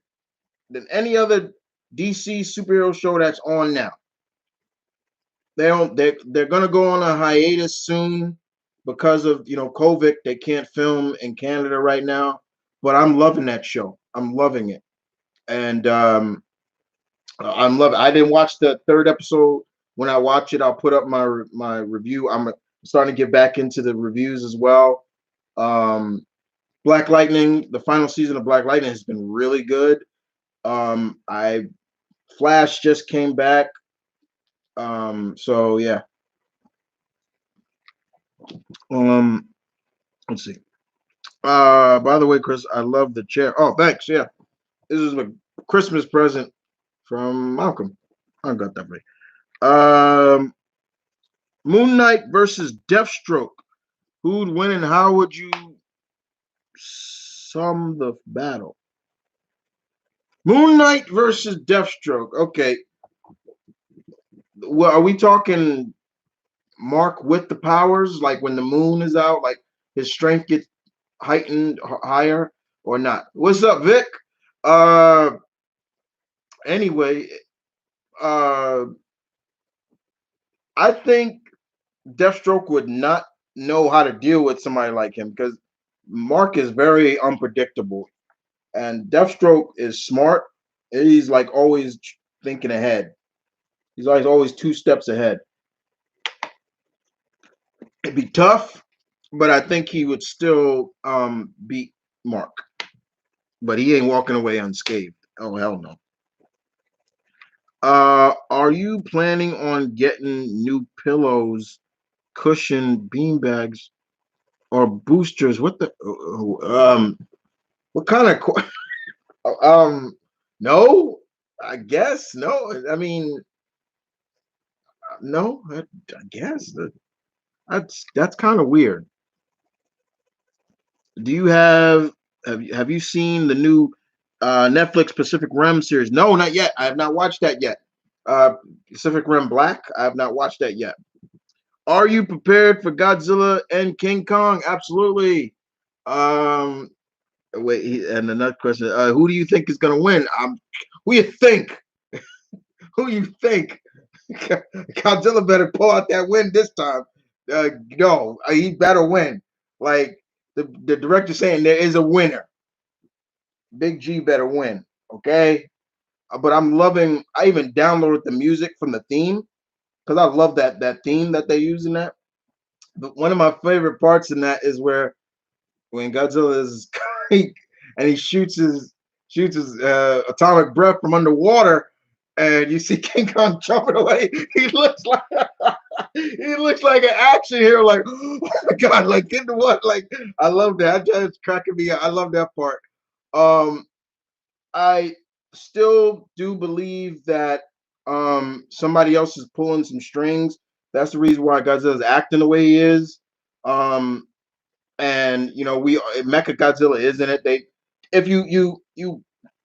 than any other DC superhero show that's on now. They're gonna go on a hiatus soon because of COVID. They can't film in Canada right now, but I'm loving that show. I'm loving it, and I'm loving. I didn't watch the third episode. When I watch it, I'll put up my review. I'm starting to get back into the reviews as well. Black Lightning, the final season of Black Lightning has been really good. I Flash just came back. So yeah. Um, let's see. By the way, Chris, I love the chair. Oh, thanks. Yeah, this is a Christmas present from Malcolm. I got that right. Moon Knight versus Deathstroke. Who'd win and how would you sum the battle? Moon Knight versus Deathstroke. Okay. Well, are we talking Mark with the powers, like when the moon is out, like his strength gets heightened higher or not? What's up, Vic? Uh, anyway, uh, I think Deathstroke would not know how to deal with somebody like him because Mark is very unpredictable, and Deathstroke is smart. He's like always thinking ahead. He's always 2 steps ahead. It'd be tough, but I think he would still beat Mark. But he ain't walking away unscathed. Oh hell no. Are you planning on getting new pillows, cushion, beanbags, or boosters? What kind of no? I guess no. I mean, no. I guess that's kind of weird. Do you have you seen the new Netflix Pacific Rim series? No, not yet. I have not watched that yet. Pacific Rim Black. I have not watched that yet. Are you prepared for Godzilla and King Kong? Absolutely. Um, Wait, and another question: who do you think is gonna win? Who you think? Who you think? Godzilla better pull out that win this time. No, he better win. Like the director saying, there is a winner. Big G better win. Okay, but I'm loving. I even downloaded the music from the theme because I love that theme that they use in that. But one of my favorite parts in that is where when Godzilla is and he shoots his atomic breath from underwater, and you see King Kong jumping away. He looks like he looks like an action hero. Like, oh my god, like get the what? Like, I love that. That's cracking me up. I love that part. Um, I still do believe that somebody else is pulling some strings. That's the reason why Godzilla's acting the way he is. Um, and we Mecha Godzilla is in it. They, if you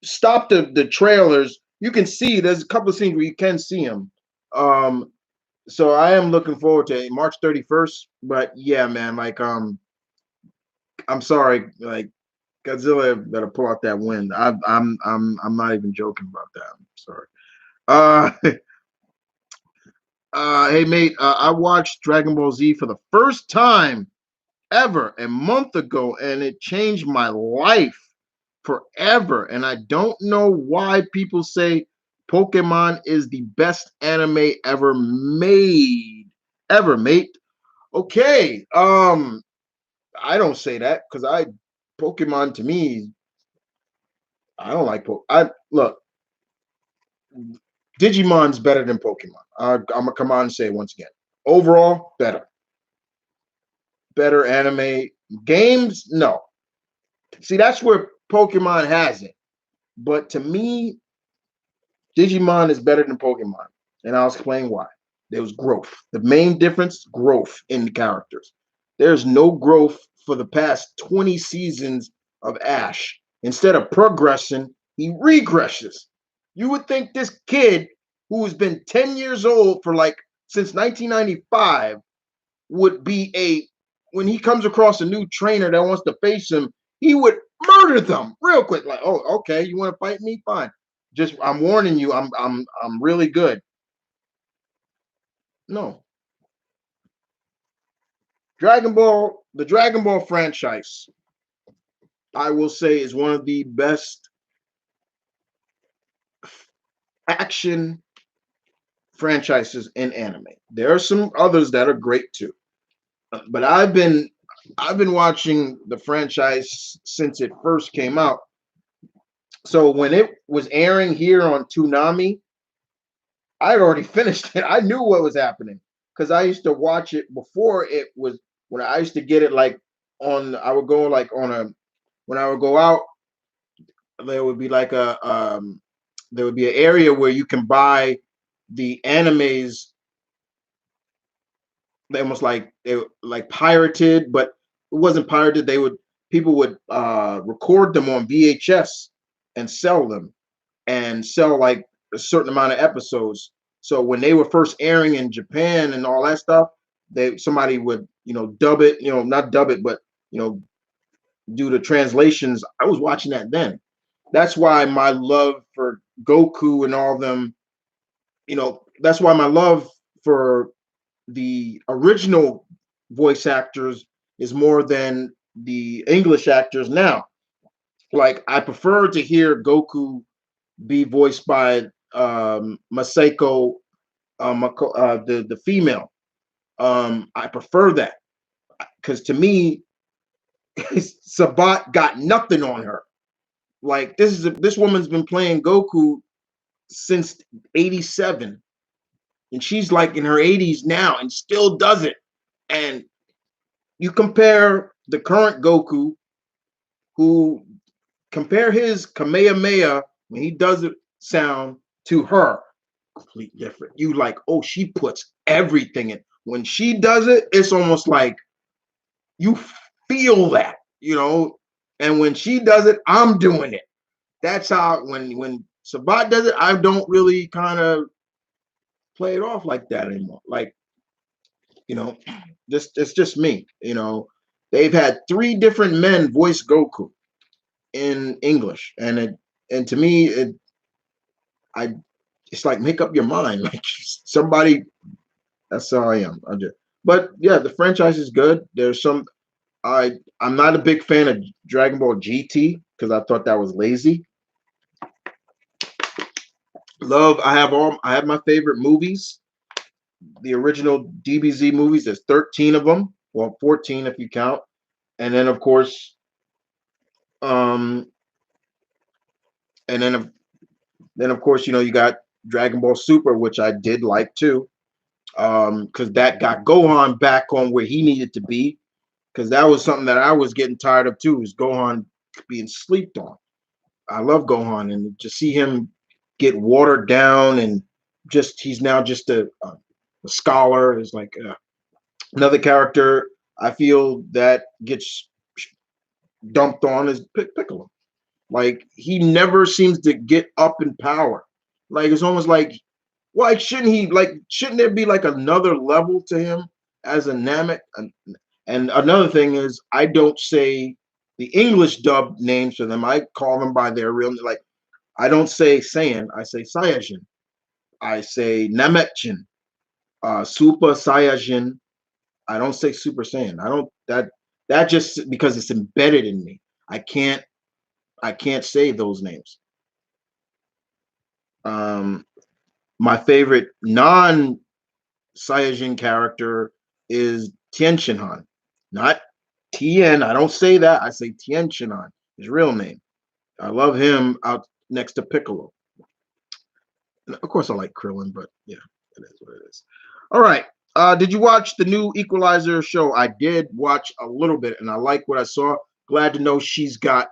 stop the trailers, you can see there's a couple of scenes where you can see him. Um, so I am looking forward to March 31st. But yeah, man, like I'm sorry, like Godzilla better pull out that win. I'm not even joking about that. I'm sorry. Uh, hey mate, I watched Dragon Ball Z for the first time ever a month ago, and it changed my life forever. And I don't know why people say Pokemon is the best anime ever made. Ever, mate. Okay. I don't say that because Pokemon to me, I don't like I look, Digimon's better than Pokemon. I'm gonna come on and say it once again. Overall, better anime. Games, no. See, that's where Pokemon has it. But to me, Digimon is better than Pokemon. And I'll explain why. There was growth. The main difference, growth in the characters. There's no growth for the past 20 seasons of Ash. Instead of progressing, he regresses. You would think this kid who has been 10 years old for like since 1995 would be when he comes across a new trainer that wants to face him, he would murder them real quick. Like, oh, okay, you want to fight me? Fine. Just I'm warning you, I'm really good. No. The Dragon Ball franchise, I will say, is one of the best action franchises in anime. There are some others that are great too. But I've been watching the franchise since it first came out. So when it was airing here on Toonami, I had already finished it. I knew what was happening because I used to watch it before it was when I used to get it like on. I would go like on a when I would go out. There would be like there would be an area where you can buy the animes. They almost like they were like pirated, but it wasn't pirated. People would record them on VHS and sell them and sell like a certain amount of episodes. So when they were first airing in Japan and all that stuff, somebody would dub it, not dub it, but you know do the translations. I was watching that then. That's why my love for Goku and all them, that's why my love for the original voice actors is more than the English actors now. Like I prefer to hear Goku be voiced by Masako, the female. I prefer that because to me, Sabat got nothing on her. Like this woman's been playing Goku since '87, and she's like in her 80s now and still does it. And you compare the current Goku, who compare his Kamehameha when he does it sound to her, completely different. You like, oh, she puts everything in. When she does it, it's almost like you feel that. And when she does it, I'm doing it. That's how when Sabat does it, I don't really kind of play it off like that anymore. Like, you know, it's just me. They've had three different men voice Goku. in English, and to me I it's like make up your mind. Like somebody, that's how I am. But yeah, the franchise is good. There's some I'm not a big fan of Dragon Ball GT because I thought that was lazy. I have my favorite movies, the original DBZ movies. There's 13 of them, well 14 if you count, and then of course, um, and then of course you got Dragon Ball Super, which I did like too, because that got Gohan back on where he needed to be, because that was something that I was getting tired of too, is Gohan being slept on. I love Gohan, and to see him get watered down and just he's now just a scholar is like another character I feel that gets dumped on is Piccolo. Like he never seems to get up in power. Like it's almost like why shouldn't he shouldn't there be like another level to him as a Namek? And another thing is I don't say the English dub names for them. I call them by their real like I don't say Saiyan, I say Saiyajin. I say Namekian, Super Saiyajin. I don't say Super Saiyan. I don't that just because it's embedded in me. I can't I can't say those names. Um, my favorite non Saiyajin character is Tien Shinhan, not Tien. I don't say that. I say Tien Shinhan, his real name. I love him out next to Piccolo. And of course, I like Krillin, but yeah, it is what it is. All right. Did you watch the new Equalizer show? I did watch a little bit, and I like what I saw. Glad to know she's got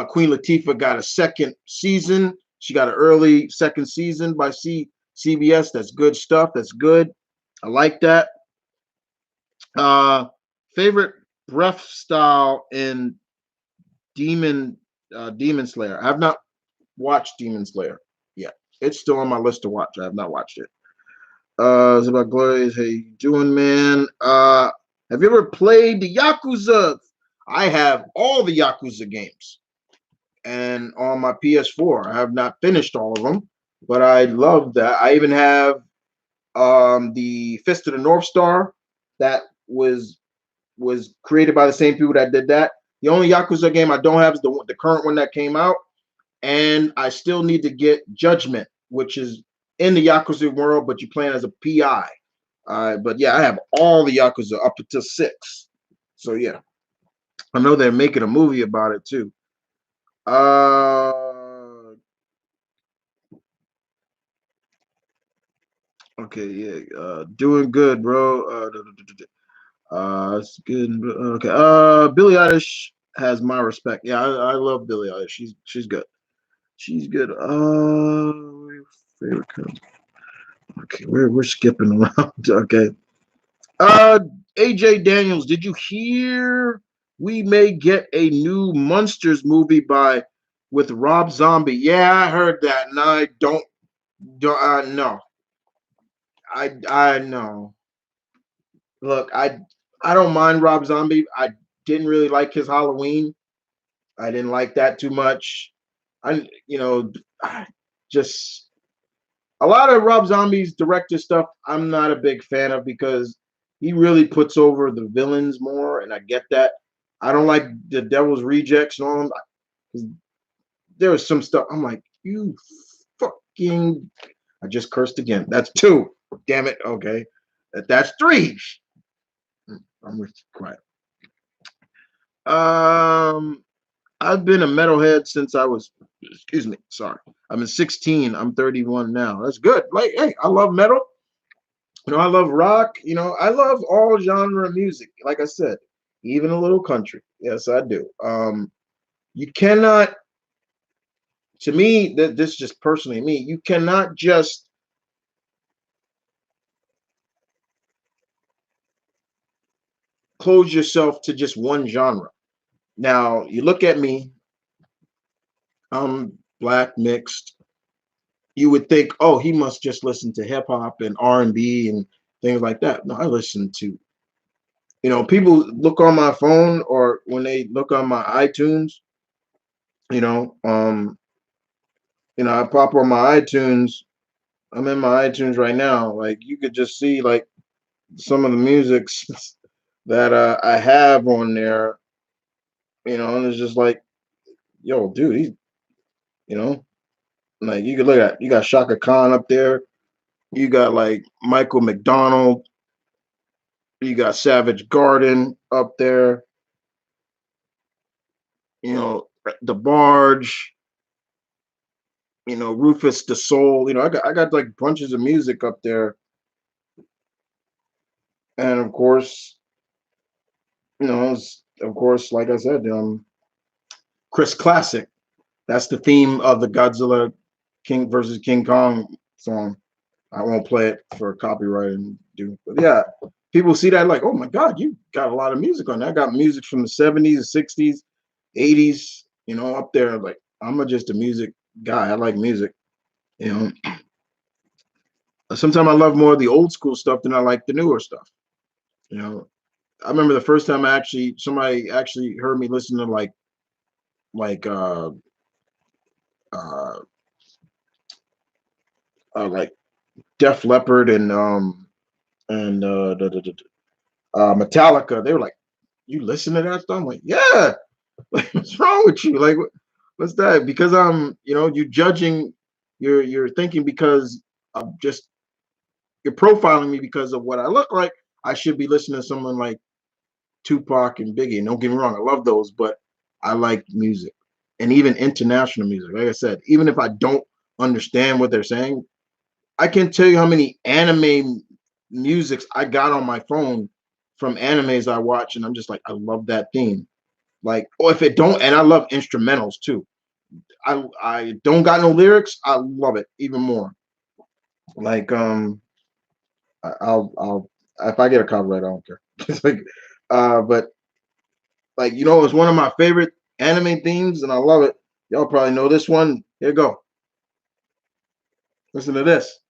Queen Latifah got a second season. She got an early second season by CBS. That's good stuff. That's good. I like that. Uh, favorite breath style in Demon Slayer. I have not watched Demon Slayer yet. It's still on my list to watch. I have not watched it. It's about Glorious. How you doing, man? Have you ever played the Yakuza? I have all the Yakuza games, and on my PS4, I have not finished all of them, but I love that. I even have the Fist of the North Star that was created by the same people that did that. The only Yakuza game I don't have is the current one that came out, and I still need to get Judgment, which is in the Yakuza world, but you're playing as a PI. But yeah, I have all the Yakuza up until 6. So yeah, I know they're making a movie about it too. Okay, yeah, doing good, bro. It's good. Okay. Billie Eilish has my respect. Yeah, I love Billie Eilish. She's good. She's good. Favorite cousin. Okay, we're skipping around. Okay. Uh, AJ Daniels, did you hear we may get a new Monsters movie with Rob Zombie? Yeah, I heard that, and I don't no. I know. Look, I don't mind Rob Zombie. I didn't really like his Halloween. I didn't like that too much. I just a lot of Rob Zombie's director stuff I'm not a big fan of because he really puts over the villains more, and I get that. I don't like the Devil's Rejects and all. There was some stuff I'm like, you fucking. I just cursed again. That's 2. Damn it. Okay, that's 3. I'm quiet. Um, I've been a metalhead since I was. Excuse me. Sorry. I've been 16. I'm 31 now. That's good. Like, hey, I love metal. I love rock. I love all genre of music. Like I said, even a little country. Yes, I do. You cannot, to me, this is just personally me. You cannot just close yourself to just one genre. Now, you look at me. I'm black mixed. You would think, oh, he must just listen to hip hop and R&B and things like that. No, I listen to. People look on my phone or when they look on my iTunes. You know, I pop on my iTunes. I'm in my iTunes right now. Like you could just see like some of the musics that I have on there. And it's just like, yo, dude, you know, like you could look at, you got Shaka Khan up there. You got like Michael McDonald. You got Savage Garden up there. The Barge. Rufus the Soul. I got like bunches of music up there, and of course, of course, like I said, Chris Classic. That's the theme of the Godzilla King versus King Kong song. I won't play it for copyright and do, but yeah, people see that like, oh my God, you got a lot of music on that. I got music from the 70s, 60s, 80s, up there. Like just a music guy. I like music. You know, Sometimes I love more of the old school stuff than I like the newer stuff. You know, I remember the first time somebody actually heard me listen to like uh like Def Leppard and Metallica. They were like, "You listen to that stuff?" I'm like, "Yeah." Like, what's wrong with you? Like, what's that? Because you judging, you're thinking because of just you're profiling me because of what I look like. I should be listening to someone like Tupac and Biggie. And don't get me wrong, I love those, but I like music and even international music. Like I said, even if I don't understand what they're saying, I can tell you how many anime musics I got on my phone from animes I watch, and I'm just like, I love that theme. Like, or if it don't, and I love instrumentals too. I don't got no lyrics, I love it even more. Like, I'll if I get a copyright, I don't care. It's like, but like it's one of my favorite anime themes, and I love it. Y'all probably know this one. Here you go. Listen to this.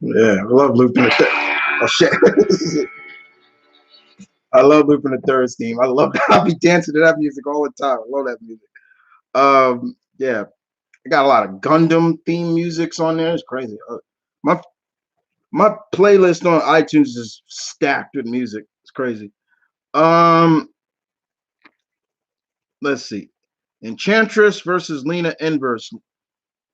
Yeah, I love looping the oh shit. I love looping the third theme. I love I'll be dancing to that music all the time. I love that music. Yeah, I got a lot of Gundam theme musics on there. It's crazy. My my playlist on iTunes is stacked with music. It's crazy. Um, let's see. Enchantress versus Lena Inverse.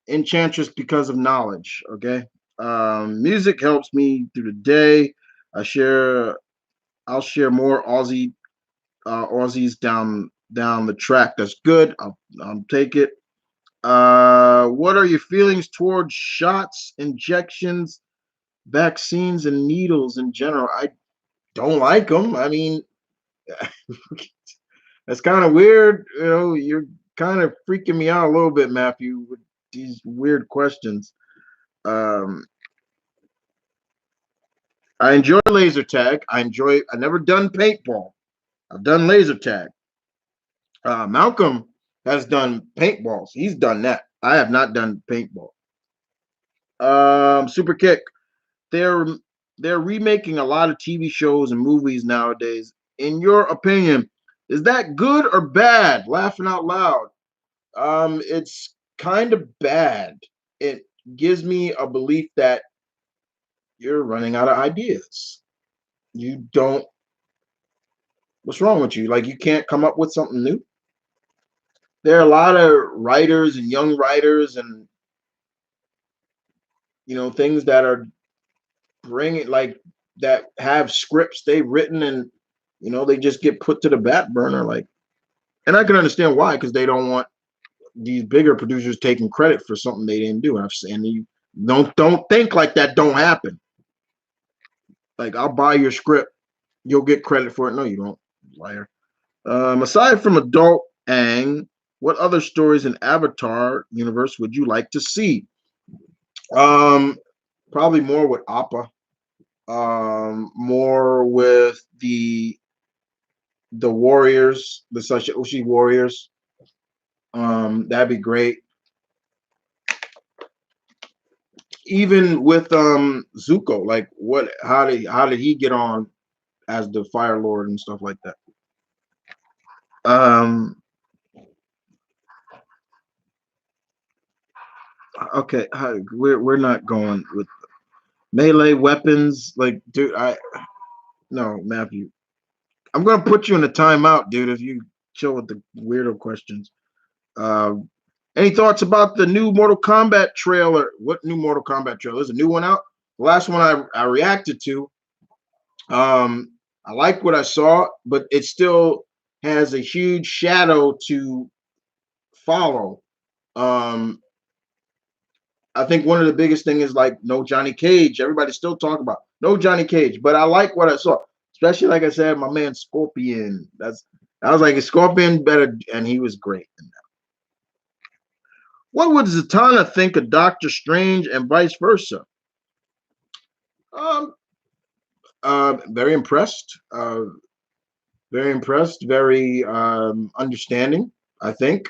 Enchantress because of knowledge. Okay. Music helps me through the day. I share. I'll share more Aussies down the track. That's good. I'll take it. What are your feelings towards shots, injections, vaccines, and needles in general? I don't like them. I mean, that's kind of weird. You're kind of freaking me out a little bit, Matthew, with these weird questions. Um, I enjoy laser tag. I never done paintball. I've done laser tag. Malcolm has done paintballs. He's done that. I have not done paintball. Super kick. They're they're remaking a lot of TV shows and movies nowadays. In your opinion, is that good or bad? Laughing out loud. It's kind of bad. It gives me a belief that you're running out of ideas. You don't. What's wrong with you? Like you can't come up with something new. There are a lot of writers and young writers and things that are bringing like that have scripts they've written and they just get put to the back burner. Like, and I can understand why, because they don't want these bigger producers taking credit for something they didn't do. And I'm saying, you don't think like that don't happen. Like, I'll buy your script, you'll get credit for it. No, you don't, liar. Aside from adult Ang, what other stories in Avatar universe would you like to see? Um, Probably more with Appa. more with the Warriors, the Sashi Warriors. That'd be great. Even with Zuko, like how did he get on as the Fire Lord and stuff like that? Um, okay, we're not going with melee weapons. Like, dude, I no Matthew. I'm gonna put you in a timeout, dude, if you chill with the weirdo questions. Uh, any thoughts about the new Mortal Kombat trailer? What new Mortal Kombat trailer? There's a new one out. The last one I reacted to. Um, I like what I saw, but it still has a huge shadow to follow. Um, I think one of the biggest thing is like no Johnny Cage. Everybody's still talking about no Johnny Cage, but I like what I saw, especially like I said, my man Scorpion. I was like, is Scorpion better? And he was great in that. What would Zatanna think of Doctor Strange and vice versa? Um, very impressed. Very impressed. Very understanding. I think.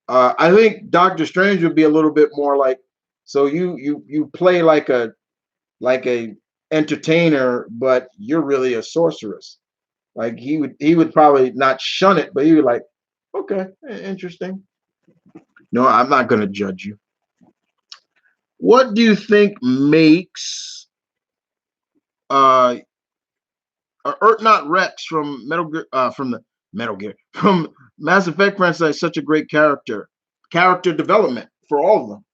I think Doctor Strange would be a little bit more like. So you play like a entertainer, but you're really a sorceress. Like he would probably not shun it, but he would like, okay, interesting. No, I'm not gonna judge you. What do you think makes uh not Rex from Metal Gear from the Metal Gear from Mass Effect franchise such a great character development for all of them?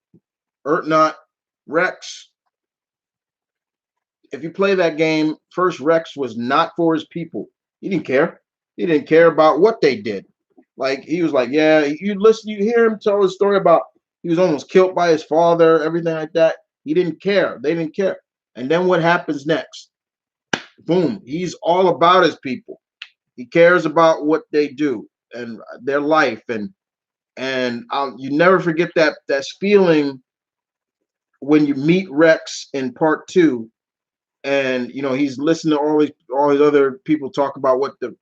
Not Rex. If you play that game, first Rex was not for his people. He didn't care. He didn't care about what they did. Like he was like, yeah, you hear him tell his story about he was almost killed by his father, everything like that. He didn't care. They didn't care. And then what happens next? Boom. He's all about his people. He cares about what they do and their life, and you never forget that feeling when you meet Rex in part two, and he's listening to all these other people talk about what the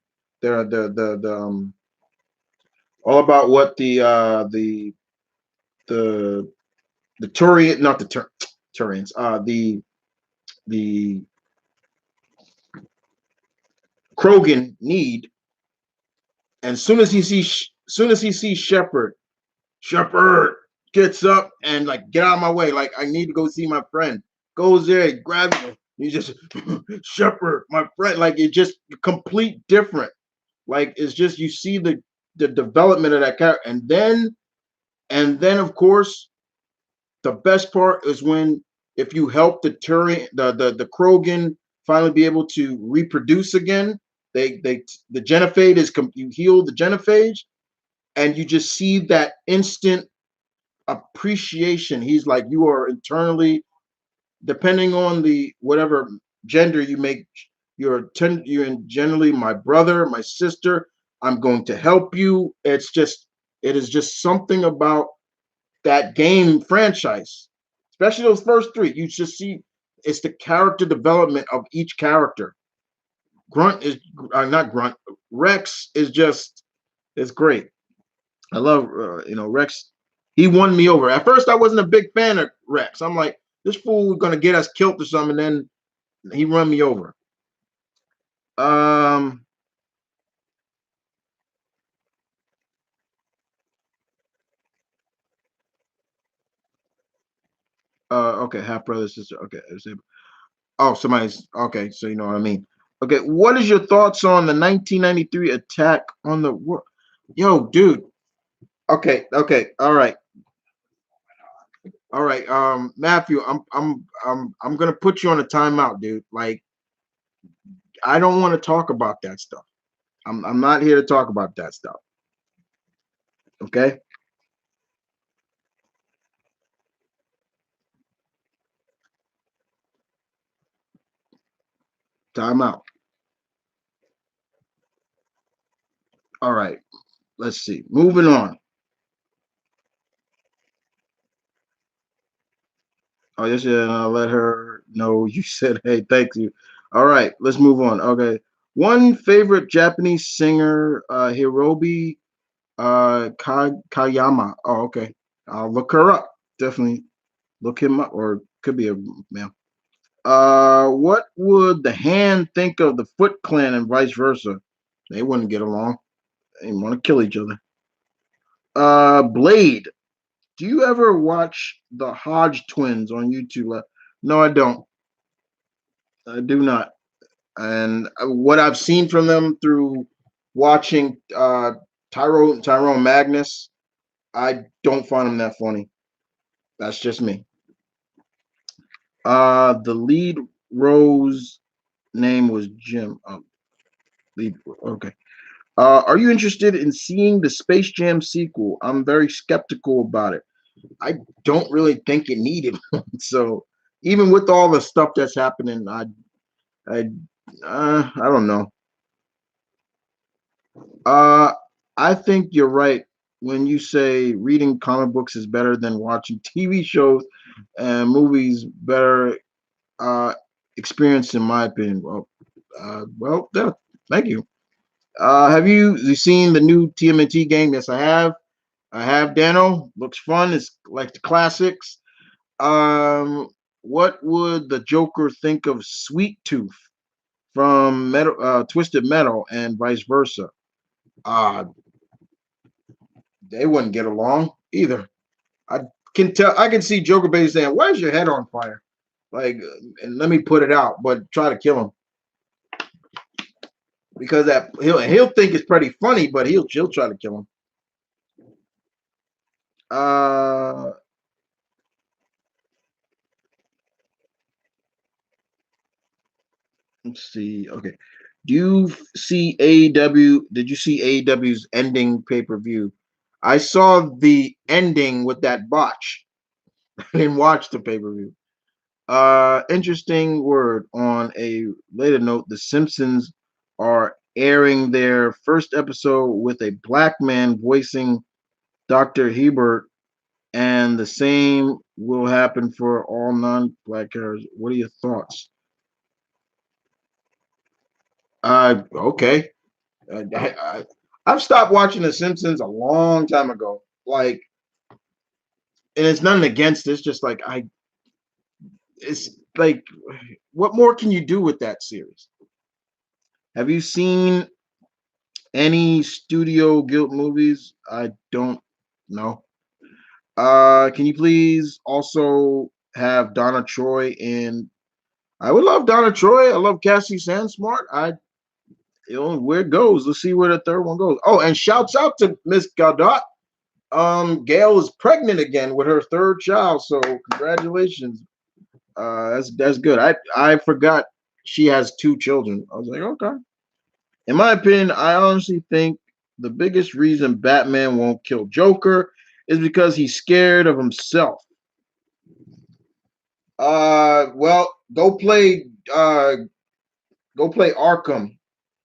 all about what the the Turian, not the Turians, the Krogan need. And soon as he sees Shepard gets up and like get out of my way, like I need to go see my friend. Goes there, grabs him. He just Shepard, my friend. Like it just complete different. Like it's just you see the development of that character, and then of course the best part is when if you help the Turian the Krogan finally be able to reproduce again, they the genophage you heal the genophage, and you just see that instant appreciation. He's like, you are internally, depending on the whatever gender you make, you're generally my brother, my sister. I'm going to help you. It is just something about that game franchise, especially those first three. You just see it's the character development of each character. Grunt is not Grunt. Rex is just it's great. I love Rex. He won me over. At first, I wasn't a big fan of Rex. I'm like, this fool is gonna get us killed or something, and then he run me over. Um. Okay. Half brother, sister. Okay. Oh, somebody's okay. So you know what I mean. Okay. What is your thoughts on the 1993 attack on the world? Yo, dude. Okay. Okay. All right. All right. Matthew, I'm gonna put you on a timeout, dude. Like, I don't want to talk about that stuff. I'm not here to talk about that stuff. Okay. Timeout. All right. Let's see. Moving on. Oh, yes, yeah, and I'll let her know you said, hey, thank you. All right, let's move on. Okay. One favorite Japanese singer, Hirobi Kayama. Oh, okay. I'll look her up. Definitely look him up, or could be a male. What would the Hand think of the Foot Clan and vice versa? They wouldn't get along. They want to kill each other. Blade. Do you ever watch the Hodge twins on YouTube? No, I don't. I do not. And what I've seen from them through watching Tyrone Magnus, I don't find him that funny. That's just me. The lead Rose name was Jim. Lead. Okay. Are you interested in seeing the Space Jam sequel? I'm very skeptical about it. I don't really think it needed one. So even with all the stuff that's happening, I, I don't know. Uh, I think you're right when you say reading comic books is better than watching TV shows and movies. Better uh, experience, in my opinion. Well, yeah, thank you. Have you seen the new TMNT game? Yes, I have. I have Dano. Looks fun. It's like the classics. Um, what would the Joker think of Sweet Tooth from Twisted Metal and vice versa? Uh, they wouldn't get along either. I can tell. I can see Joker basically saying, "Why is your head on fire?" Like, and let me put it out, but try to kill him because that he'll think it's pretty funny, but he'll try to kill him. Uh, let's see. Okay, do you see AEW? Did you see AEW's ending pay per view? I saw the ending with that botch. I didn't watch the pay per view. Interesting word. On a later note, The Simpsons are airing their first episode with a black man voicing Dr. Hebert, and the same will happen for all non-black characters. What are your thoughts? Okay. I've stopped watching The Simpsons a long time ago. Like, and it's nothing against this. Just like it's like, what more can you do with that series? Have you seen any Studio Guild movies? I don't know. Can you please also have Donna Troy in? I would love Donna Troy. I love Cassie Sandsmart. Where it goes. Let's see where the third one goes. Oh, and shouts out to Miss Gadot. Gail is pregnant again with her third child, so congratulations. That's good. I forgot she has two children. I was like, okay. In my opinion, I honestly think the biggest reason Batman won't kill Joker is because he's scared of himself. Well, go play Arkham,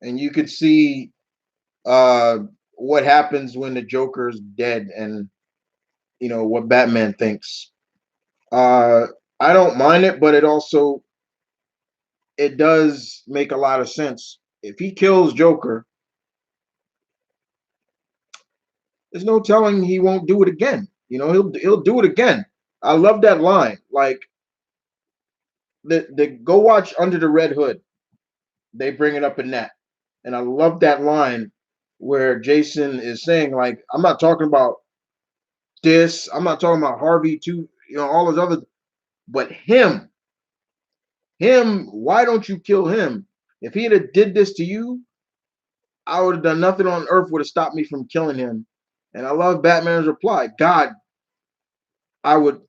and you could see uh what happens when the Joker's dead, and what Batman thinks. Uh, I don't mind it, but it does make a lot of sense. If he kills Joker, there's no telling he won't do it again. He'll do it again. I love that line. Like the go watch Under the Red Hood. They bring it up in that, and I love that line where Jason is saying like, "I'm not talking about this. I'm not talking about Harvey too. All those other, but him. Why don't you kill him? If he had did this to you, I would have done nothing on earth would have stopped me from killing him." And I love Batman's reply. God, I would.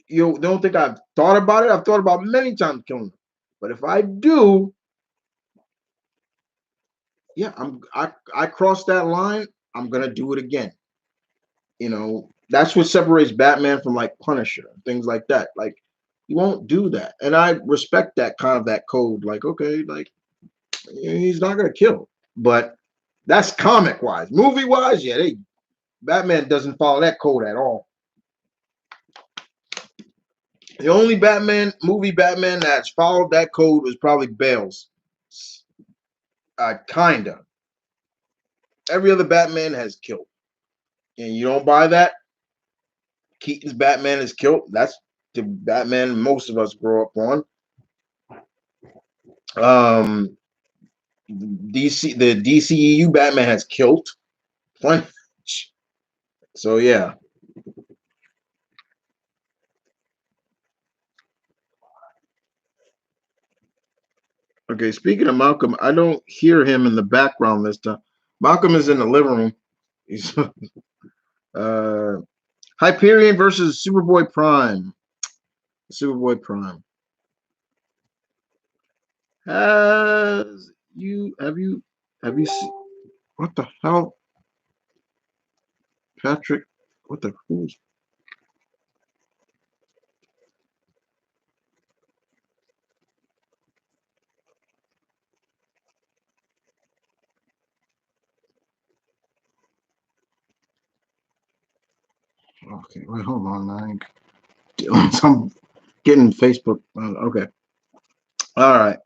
You don't think I've thought about it? I've thought about many times killing him. But if I do, yeah, I crossed that line. I'm gonna do it again. That's what separates Batman from like Punisher and things like that. Like he won't do that, and I respect that code. Like okay, like he's not gonna kill, but that's comic wise. Movie wise, yeah, Batman doesn't follow that code at all. The only Batman movie Batman that's followed that code was probably Bale's. Kinda. Every other Batman has killed, and you don't buy that. Keaton's Batman is killed. That's the Batman most of us grow up on. Um, the DCEU Batman has killed plenty. So yeah. Okay. Speaking of Malcolm, I don't hear him in the background this time. Malcolm is in the living room. He's uh Hyperion versus Superboy Prime. Superboy Prime. Have you seen what the hell? Patrick, what the who's okay, wait, hold on, man. I'm getting Facebook. Okay. All right.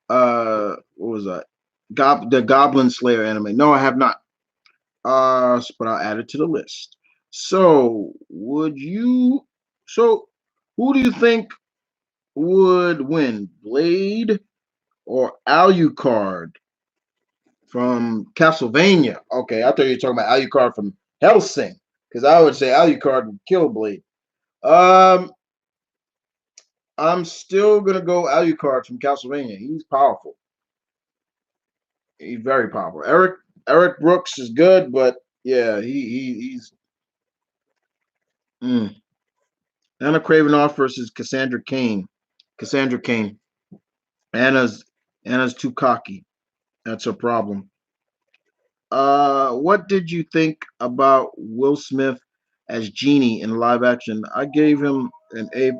Uh what was that? The Goblin Slayer anime. No, I have not. But I'll add it to the list. So would you so who do you think would win? Blade or Alucard from Castlevania? Okay, I thought you were talking about Alucard from Hellsing. Because I would say Alucard would kill Blade. Um, I'm still gonna go Alucard from Castlevania. He's powerful. He's very powerful. Eric Brooks is good, but yeah, he's mm. Anna Kravinoff versus Cassandra Kane. Cassandra Kane. Anna's Anna's too cocky. That's her problem. What did you think about Will Smith as Genie in live action? I gave him an A.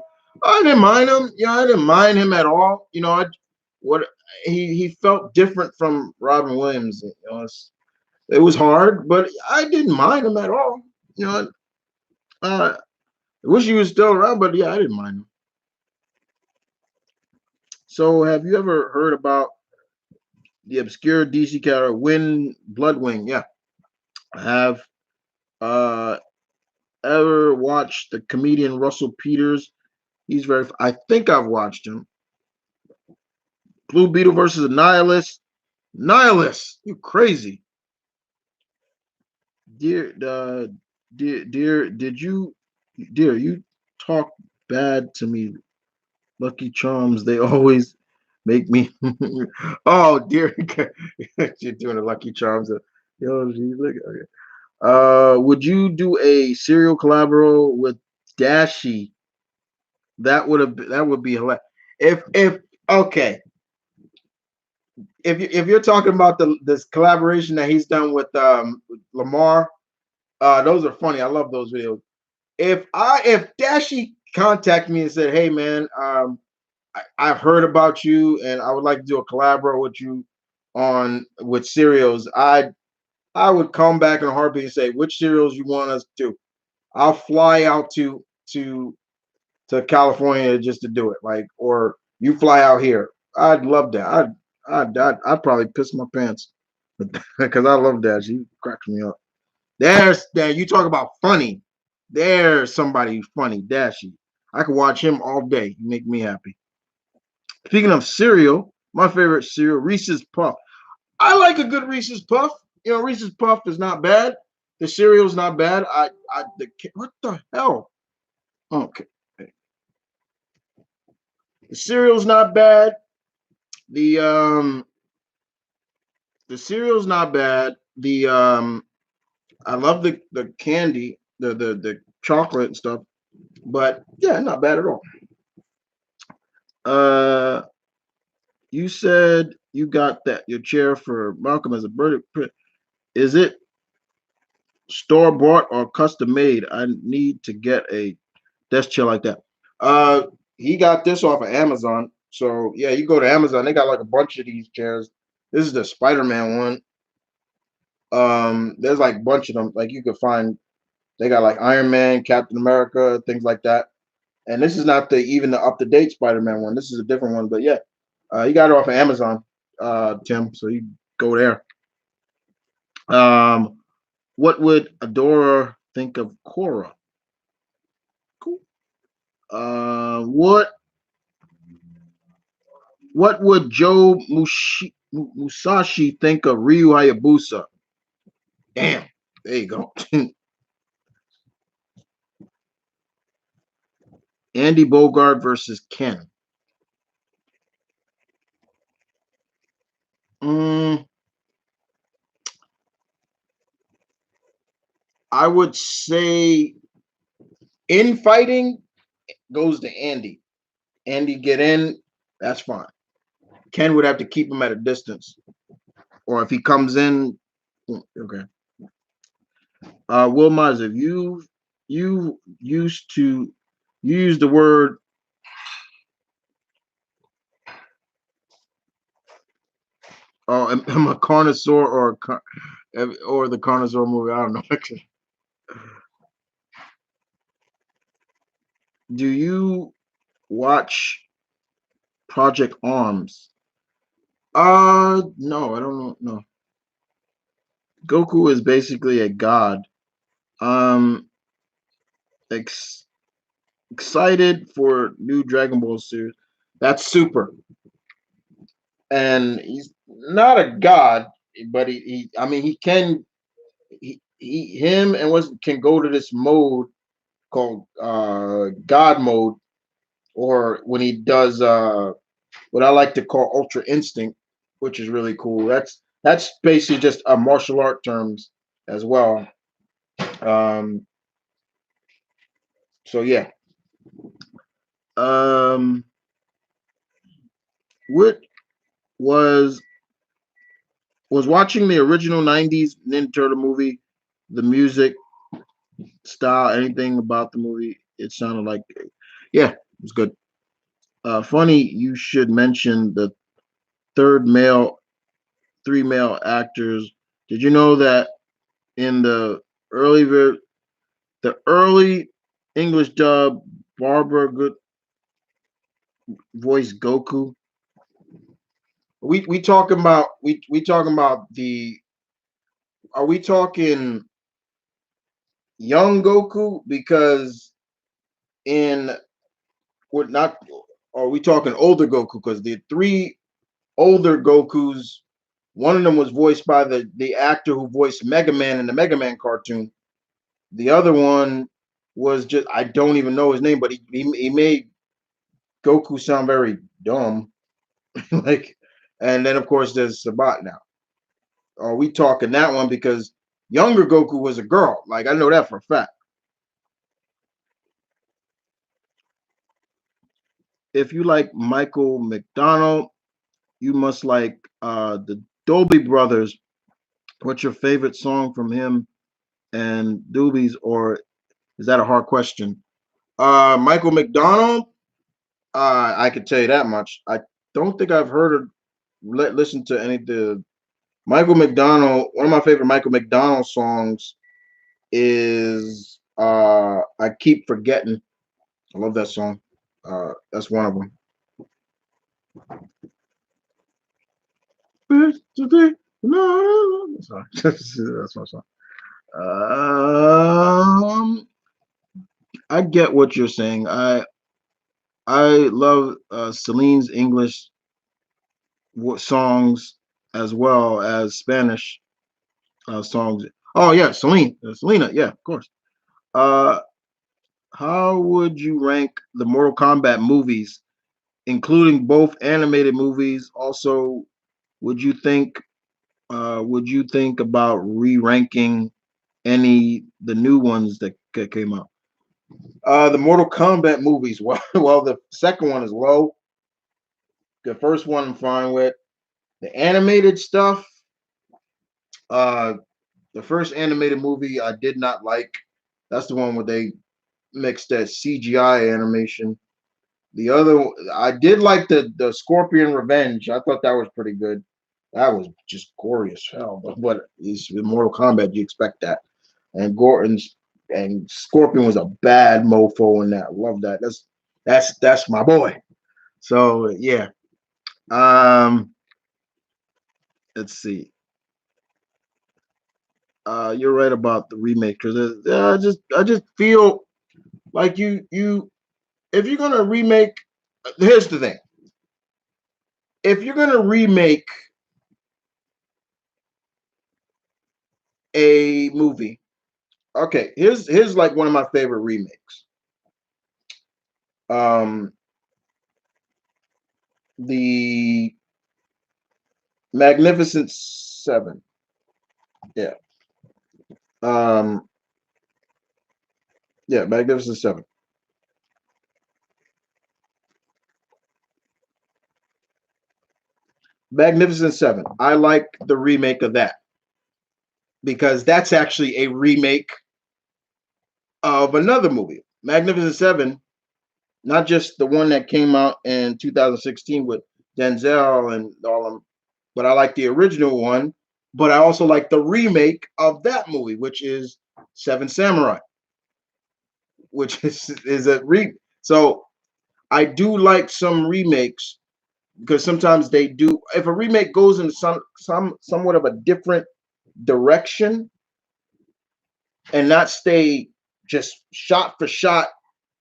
I didn't mind him. I didn't mind him at all. What he felt different from Robin Williams. It was hard, but I didn't mind him at all. You know, I wish he was still around, but yeah, I didn't mind him. So, have you ever heard about the obscure DC character Bloodwing? Yeah, I have. Uh, ever watched the comedian Russell Peters? He's very. I think I've watched him. Blue Beetle versus Nihilist. Nihilist, you crazy, dear. Did you, dear? You talk bad to me. Lucky Charms. They always make me. Oh dear, you're doing a Lucky Charms. Yo, geez, look. Okay. Would you do a serial collabo with Dashi? That would be hilarious. If okay, if you're talking about this collaboration that he's done with Lamar, those are funny. I love those videos. If Dashi contacted me and said, "Hey man, I've heard about you and I would like to do a collabor with you on with cereals," I would come back in a heartbeat and say, "Which cereals you want us to do?" I'll fly out to California just to do it. Like, or you fly out here. I'd love that. I'd probably piss my pants because I love that. She cracks me up. There's that you talk about funny. There's somebody funny, Dashy. I could watch him all day. You make me happy. Speaking of cereal, my favorite cereal, Reese's Puff. I like a good Reese's Puff. Reese's Puff is not bad. The cereal's not bad. What the hell? Okay, the cereal's not bad. The um the cereal's not bad. I love the candy, the chocolate and stuff, but yeah, not bad at all. Uh, you said you got that your chair for Malcolm as a birthday. Is it store bought or custom made? I need to get a desk chair like that. Uh, he got this off of Amazon. So yeah, you go to Amazon, they got like a bunch of these chairs. This is the Spider-Man one. There's like a bunch of them. Like you could find they got like Iron Man, Captain America, things like that. And this is not the even the up to date Spider-Man one. This is a different one. But yeah, you got it off of Amazon, Tim. So you go there. Um, what would Adora think of Korra? Cool. What would Joe Musashi think of Ryu Hayabusa? Damn. There you go. Andy Bogart versus Ken. Mm, I would say infighting goes to Andy. Andy get in, that's fine. Ken would have to keep him at a distance, or if he comes in, okay. Will Miles, if you used to you use the word am a carnosaur or the carnosaur movie. I don't know. Actually, do you watch Project Arms? No, I don't know. No, Goku is basically a god. Um, ex- excited for new Dragon Ball series. That's Super, and he's not a god, but I mean, he can. Him and what can go to this mode called God mode, or when he does what I like to call Ultra Instinct, which is really cool. That's basically just a martial art terms as well. Um, so yeah. Um, what was was watching the original '90s Ninja Turtle movie, the music style, anything about the movie? It sounded like, yeah, it was good. Funny, you should mention the third male, three male actors. Did you know that in early the early English dub, Barbara Good voiced Goku? We talking about we talking about the are we talking young Goku? Because in we're not are we talking older Goku? Because the three older Gokus, one of them was voiced by the actor who voiced Mega Man in the Mega Man cartoon. The other one was just I don't even know his name, but he made Goku sound very dumb. Like, and then of course there's Sabat now. Are we talking that one because younger Goku was a girl? Like I know that for a fact. If you like Michael McDonald, you must like the Dolby Brothers. What's your favorite song from him and Doobies, or is that a hard question? Michael McDonald, I could tell you that much. I don't think I've heard or listened to any of the Michael McDonald. One of my favorite Michael McDonald songs is I Keep Forgetting. I love that song. That's one of them. Sorry. That's my song. Um, I get what you're saying. I love Celine's English songs as well as Spanish songs. Oh yeah, Celine, Selena, yeah, of course. Uh, how would you rank the Mortal Kombat movies, including both animated movies? Also, would you think would you think about re-ranking any the new ones that came out? The Mortal Kombat movies. Well, the second one is low. The first one I'm fine with. The animated stuff. Uh, the first animated movie I did not like. That's the one where they mixed that CGI animation. The other, I did like the Scorpion Revenge. I thought that was pretty good. That was just gory as hell. But it's with Mortal Kombat, you expect that. And Gordon's and Scorpion was a bad mofo in that. Love that. That's my boy. So yeah. Um, let's see. You're right about the remake because I just feel like you if you're gonna remake, here's the thing. If you're gonna remake a movie, okay, here's like one of my favorite remakes. Um, the Magnificent Seven. Yeah. Um, yeah, Magnificent Seven. Magnificent Seven. I like the remake of that because that's actually a remake of another movie. Magnificent Seven, not just the one that came out in 2016 with Denzel and all them, but I like the original one. But I also like the remake of that movie, which is Seven Samurai, which is a re. So I do like some remakes because sometimes they do. If a remake goes in somewhat of a different direction and not stay just shot for shot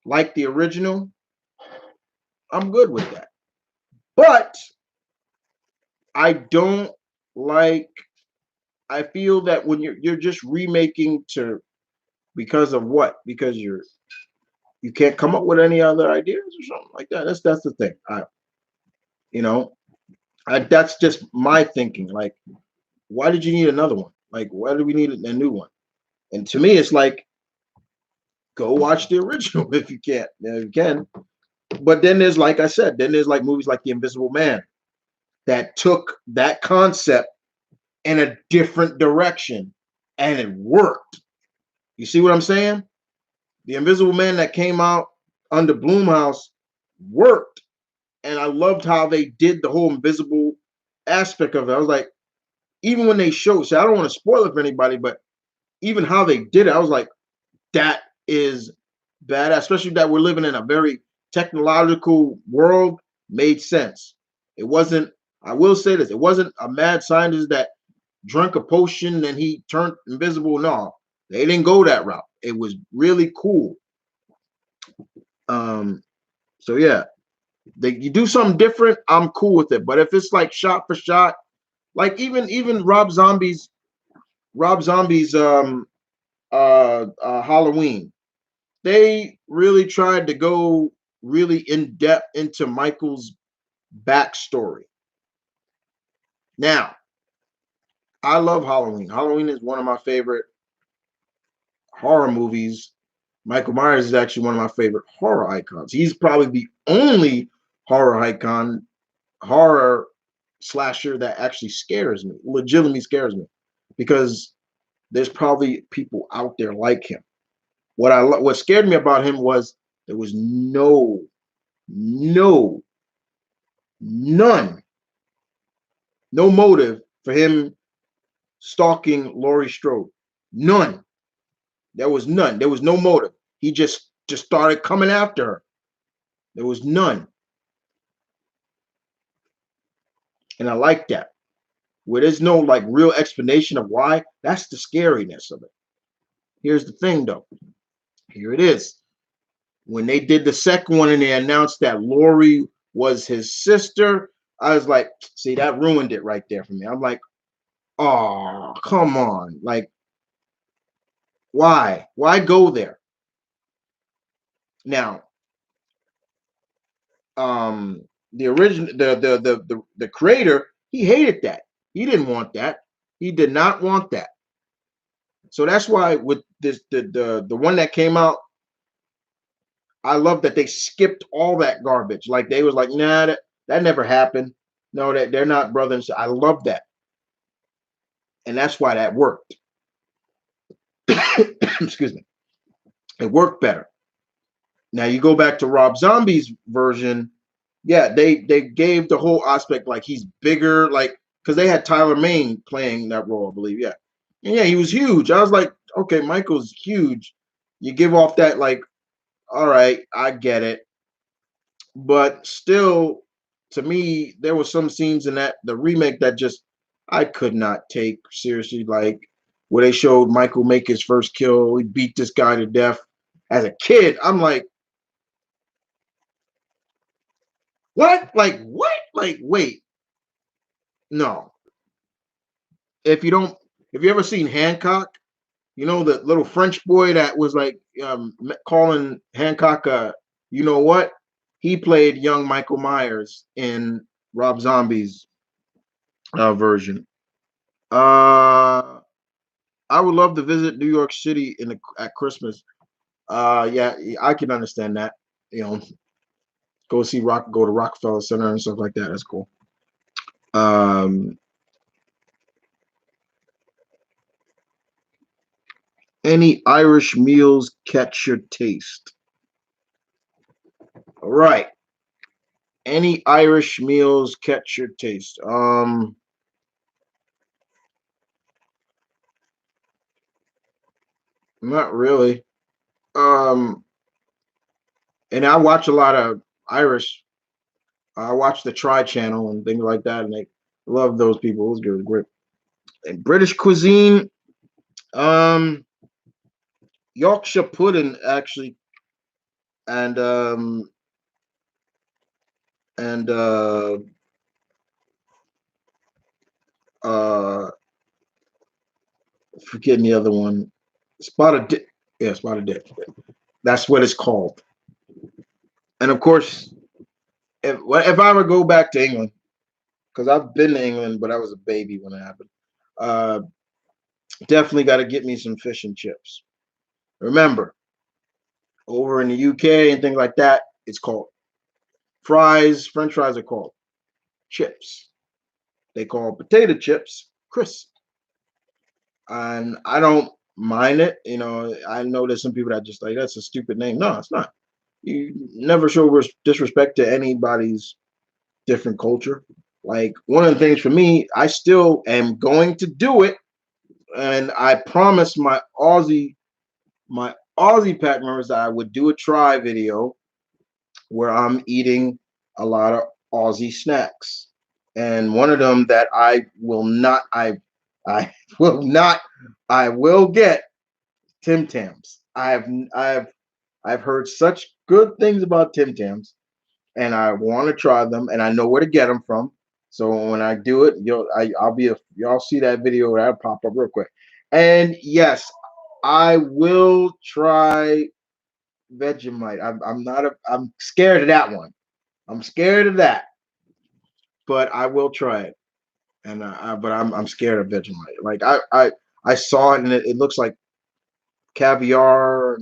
like the original, I'm good with that. But I don't like. I feel that when you're just remaking to because of what? Because you can't come up with any other ideas or something like that. That's the thing. You know, that's just my thinking. Like, why did you need another one? Like, why do we need a new one? And to me, it's like, go watch the original if you can't. If you can. But then there's, like I said, then there's like movies like The Invisible Man that took that concept in a different direction and it worked. You see what I'm saying? The Invisible Man that came out under Blumhouse worked. And I loved how they did the whole invisible aspect of it. I was like, even when they showed, so I don't want to spoil it for anybody, but even how they did it, I was like, that is badass, especially that we're living in a very technological world, made sense. It wasn't, I will say this, it wasn't a mad scientist that drank a potion and he turned invisible. No, they didn't go that route. It was really cool. Um, so yeah, you do something different, I'm cool with it. But if it's like shot for shot, like even Rob Zombie's Halloween, they really tried to go really in depth into Michael's backstory. Now, I love Halloween. Halloween is one of my favorite horror movies. Michael Myers is actually one of my favorite horror icons. He's probably the only horror icon, horror slasher that actually scares me, legitimately scares me, because there's probably people out there like him. What scared me about him was there was no, none, no motive for him stalking Laurie Strode. None. There was none. There was no motive. He just started coming after her. There was none. And I like that. Where there's no like real explanation of why, that's the scariness of it. Here's the thing though. Here it is. When they did the second one and they announced that Lori was his sister, I was like, see, that ruined it right there for me. I'm like, oh, come on. Like, why? Why go there? Now, the original the creator, he hated that. He didn't want that. He did not want that. So that's why with this the one that came out, I love that they skipped all that garbage. Like they was like, nah, that never happened. No, that they're not brothers. I love that. And that's why that worked. Excuse me. It worked better. Now you go back to Rob Zombie's version. Yeah, they gave the whole aspect like he's bigger. Like because they had Tyler Mane playing that role, I believe. Yeah, and yeah, he was huge. I was like, okay, Michael's huge. You give off that like, all right, I get it, but still, to me, there were some scenes in that the remake that just I could not take seriously, like where they showed Michael make his first kill. He beat this guy to death as a kid. I'm like, what? Like what? Like wait, no. If you don't, if you ever seen Hancock, you know the little French boy that was like calling Hancock, you know what? He played young Michael Myers in Rob Zombie's version. Uh, I would love to visit New York City at Christmas. Yeah, I can understand that. You know, go to Rockefeller Center and stuff like that. That's cool. Um, any Irish meals catch your taste? All right. Any Irish meals catch your taste? Not really. Um, and I watch a lot of Irish. I watch the Tri Channel and things like that, and I love those people. Those guys are great. And British cuisine, um, Yorkshire pudding actually, and and uh, forgetting the other one, spotted dick. Yeah, spotted dick. That's what it's called. And of course, if I ever go back to England, because I've been to England, but I was a baby when it happened. Uh, definitely got to get me some fish and chips. Remember, over in the UK and things like that, it's called fries. French fries are called chips. They call potato chips crisp, and I don't mind it. You know, I know there's some people that just like that's a stupid name. No, it's not. You never show disrespect to anybody's different culture. Like one of the things for me, I still am going to do it, and I promised my Aussie pack members that I would do a try video where I'm eating a lot of Aussie snacks. And one of them that I will not, I will get Tim Tams. I've heard such good things about Tim Tams, and I want to try them, and I know where to get them from. So when I do it, I'll be y'all see that video that'll pop up real quick. And yes, I will try Vegemite. I'm scared of that one. I'm scared of that, but I will try it. And but I'm scared of Vegemite. Like I saw it and it looks like caviar,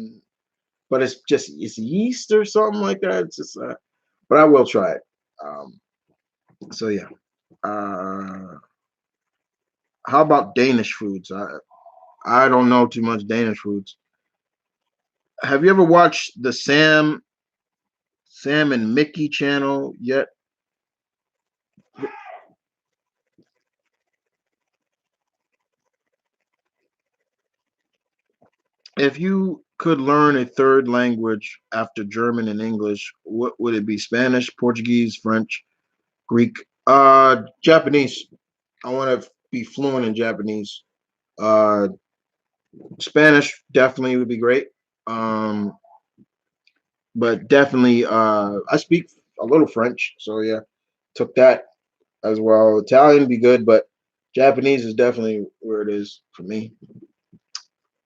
but it's yeast or something like that. It's just but I will try it. Um, so yeah. Uh, how about Danish foods? I don't know too much Danish foods. Have you ever watched the Sam and Mickey channel yet? If you could learn a third language after German and English, what would it be? Spanish, Portuguese, French, Greek? Japanese. I want to be fluent in Japanese. Uh, Spanish definitely would be great. Um, but definitely, I speak a little French, so yeah, took that as well. Italian would be good, but Japanese is definitely where it is for me.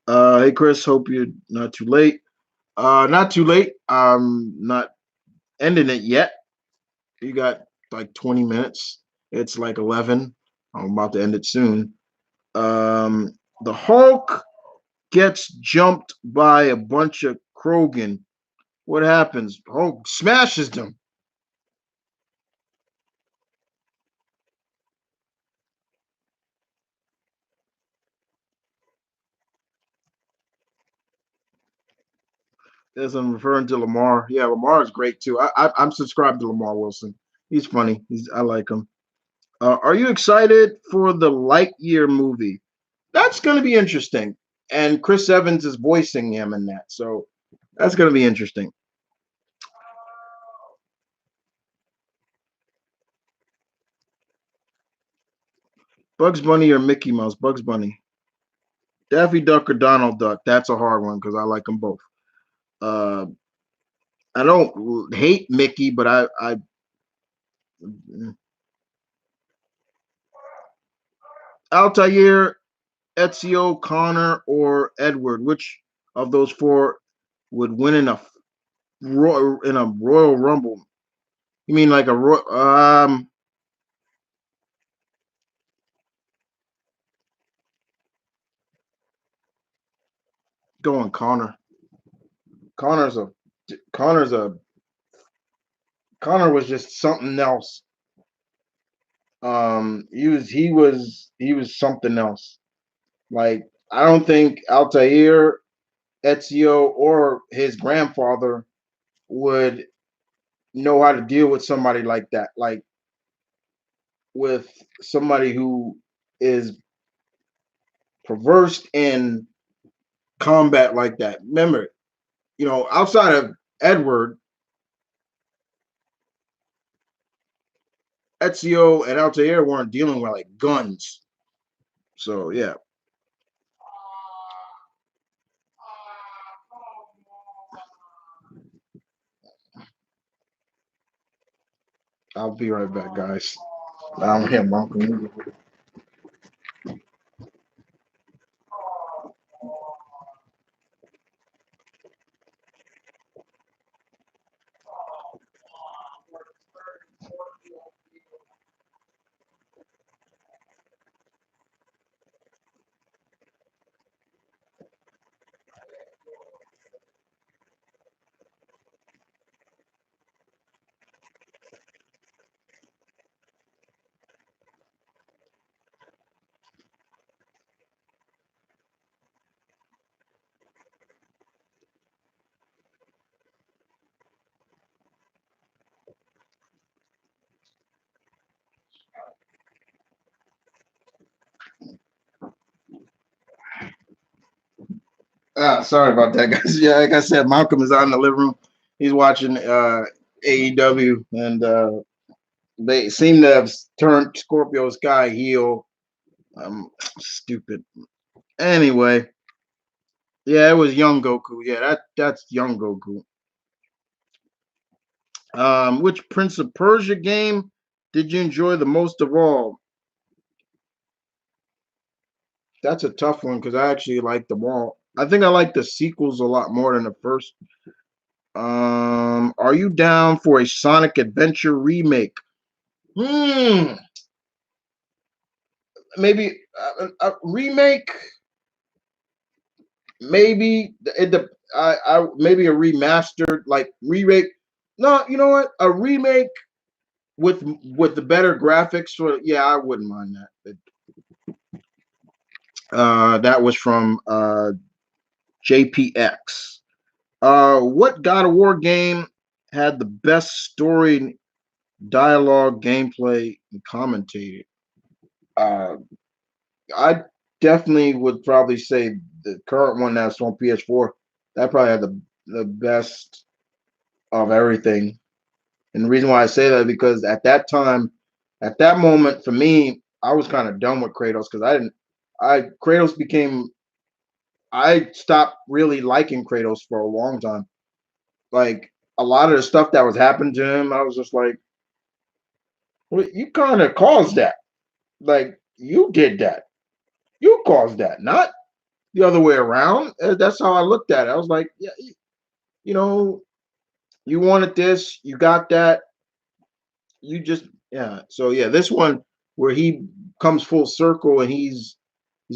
Hey Chris, hope you're not too late. Not too late. Not ending it yet. You got like 20 minutes. It's like 11. I'm about to end it soon. The Hulk gets jumped by a bunch of Krogan. What happens? Hulk smashes them. As I'm referring to Lamar. Yeah, Lamar is great too. I'm subscribed to Lamar Wilson. He's funny. I like him. Are you excited for the Lightyear movie? That's going to be interesting. And Chris Evans is voicing him in that. So that's going to be interesting. Bugs Bunny or Mickey Mouse? Bugs Bunny. Daffy Duck or Donald Duck? That's a hard one because I like them both. Uh, I don't hate Mickey, but I Altair, Ezio, Connor, or Edward. Which of those four would win in a Royal Rumble? You mean like a going Connor. Connor's a Connor's a Connor was just something else. He was something else. Like I don't think Altair, Ezio, or his grandfather would know how to deal with somebody like that. Like with somebody who is perverse in combat like that. Remember, outside of Edward, Ezio and Altair weren't dealing with like guns. So yeah, I'll be right back, guys. I'm here, Malcolm. Sorry about that, guys. Yeah, like I said, Malcolm is out in the living room. He's watching AEW, and they seem to have turned Scorpio Sky heel. Stupid. Anyway, yeah, it was Young Goku. Yeah, that's Young Goku. Which Prince of Persia game did you enjoy the most of all? That's a tough one because I actually like them all. I think I like the sequels a lot more than the first. Are you down for a Sonic Adventure remake? Hmm, maybe a remake. Maybe maybe a remastered like remake. No, you know what? A remake with the better graphics. For yeah, I wouldn't mind that. That was from JPX. What God of War game had the best story, dialogue, gameplay, and commentated? Uh, I definitely would probably say the current one that's on PS4. That probably had the best of everything. And the reason why I say that is because at that time, at that moment, for me, I was kind of done with Kratos because I didn't. I Kratos became. I stopped really liking Kratos for a long time. Like a lot of the stuff that was happening to him, I was just like, well, you kind of caused that. Like you did that. You caused that, not the other way around. That's how I looked at it. I was like, yeah, you know, you wanted this, you got that. You just yeah. So yeah, this one where he comes full circle and he's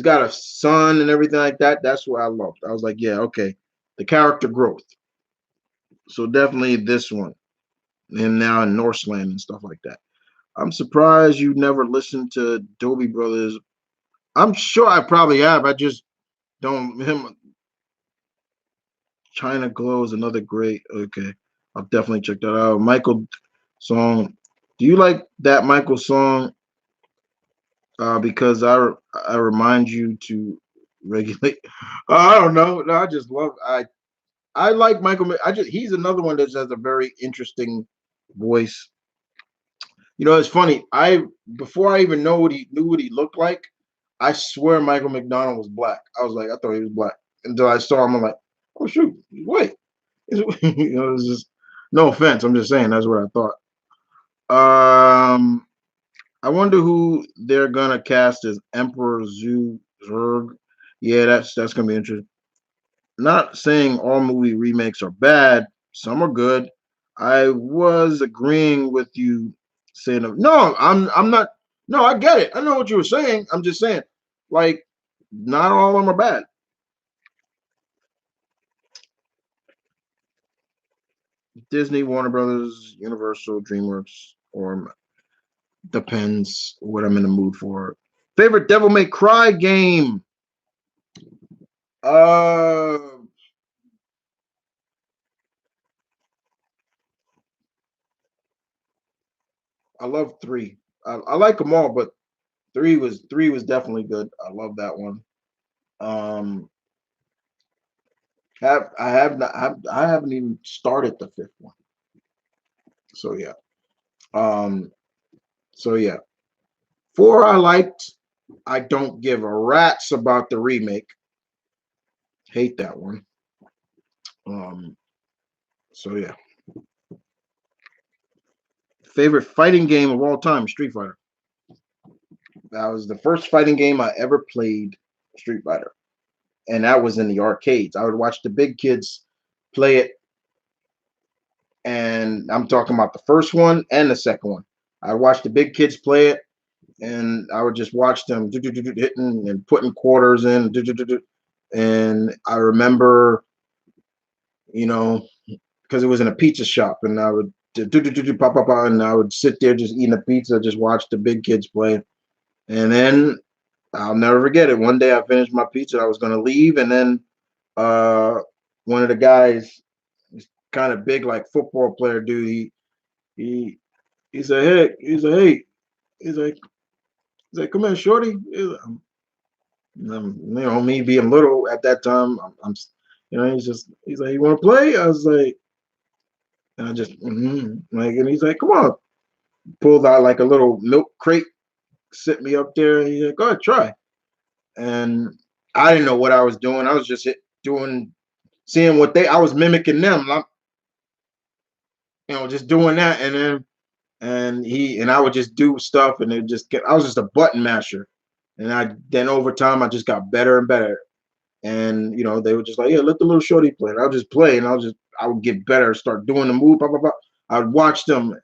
got a son and everything like that. That's what I loved. I was like, yeah, okay, the character growth. So definitely this one. And now in Norseland and stuff like that. I'm surprised you never listened to Dobie Brothers. I'm sure I probably have. I just don't. Him China Glow is another great. Okay, I'll definitely check that out. Michael song. Do you like that Michael song? Because I remind you to regulate. I don't know. No, I just love. I like Michael. I just he's another one that has a very interesting voice. You know, it's funny. I before I even know what he knew what he looked like, I swear Michael McDonald was black. I was like, I thought he was black until I saw him. I'm like, oh shoot, he's white. You know, it's just no offense. I'm just saying that's what I thought. Um, I wonder who they're gonna cast as Emperor Zurg. Yeah, that's gonna be interesting. Not saying all movie remakes are bad. Some are good. I was agreeing with you saying no. I'm not. No, I get it. I know what you were saying. I'm just saying, like, not all of them are bad. Disney, Warner Brothers, Universal, DreamWorks, or depends what I'm in the mood for. Favorite Devil May Cry game? Uh, I love three. I like them all, but three was definitely good. I love that one. Um, I haven't even started the fifth one. So yeah. Um, so yeah. Four I liked. I don't give a rat's about the remake. Hate that one. Um, so yeah. Favorite fighting game of all time, Street Fighter. That was the first fighting game I ever played, Street Fighter, and that was in the arcades. I would watch the big kids play it, and I'm talking about the first one and the second one. I watched the big kids play it, and I would just watch them hitting and putting quarters in. And I remember, you know, because it was in a pizza shop, and I would pop up, and I would sit there just eating a pizza, just watch the big kids play. And then I'll never forget it. One day I finished my pizza, I was gonna leave, and then uh, one of the guys, kind of big like football player dude, he he said, hey, he's like, come here, shorty. You know, me being little at that time, you know, he's like, you want to play? I was like, and I just, like, and he's like, come on, pulled out like a little milk crate, sit me up there, and he's like, go ahead, try. And I didn't know what I was doing. I was just doing, seeing what I was mimicking them, like, you know, just doing that, and then and I would just do stuff, and it just I was just a button masher, and then over time I just got better and better. And you know, they were just like, yeah, let the little shorty play. And I'll just play, and I would get better, start doing the move, pop, pop, pop. I would watch them,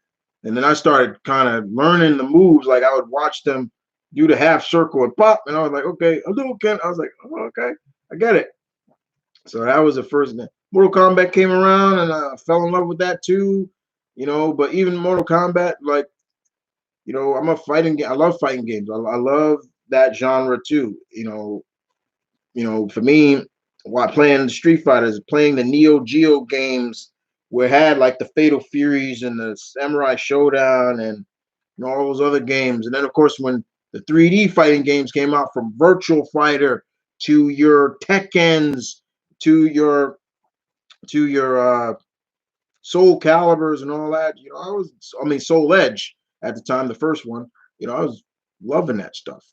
and then I started kind of learning the moves. Like I would watch them do the half circle and pop, and I was like, okay, a little Ken. I was like, oh, okay, I get it. So that was the first. Mortal Kombat came around, and I fell in love with that too. You know, but even Mortal Kombat, like, you know, I'm a fighting. I love fighting games. I love that genre too. For me, while playing Street Fighters, playing the Neo Geo games, where it had like the Fatal Furies and the Samurai Showdown and all those other games, and then of course when the 3D fighting games came out, from Virtual Fighter to your Tekkens to your Soul Calibers and all that, I mean Soul Edge at the time, the first one, I was loving that stuff.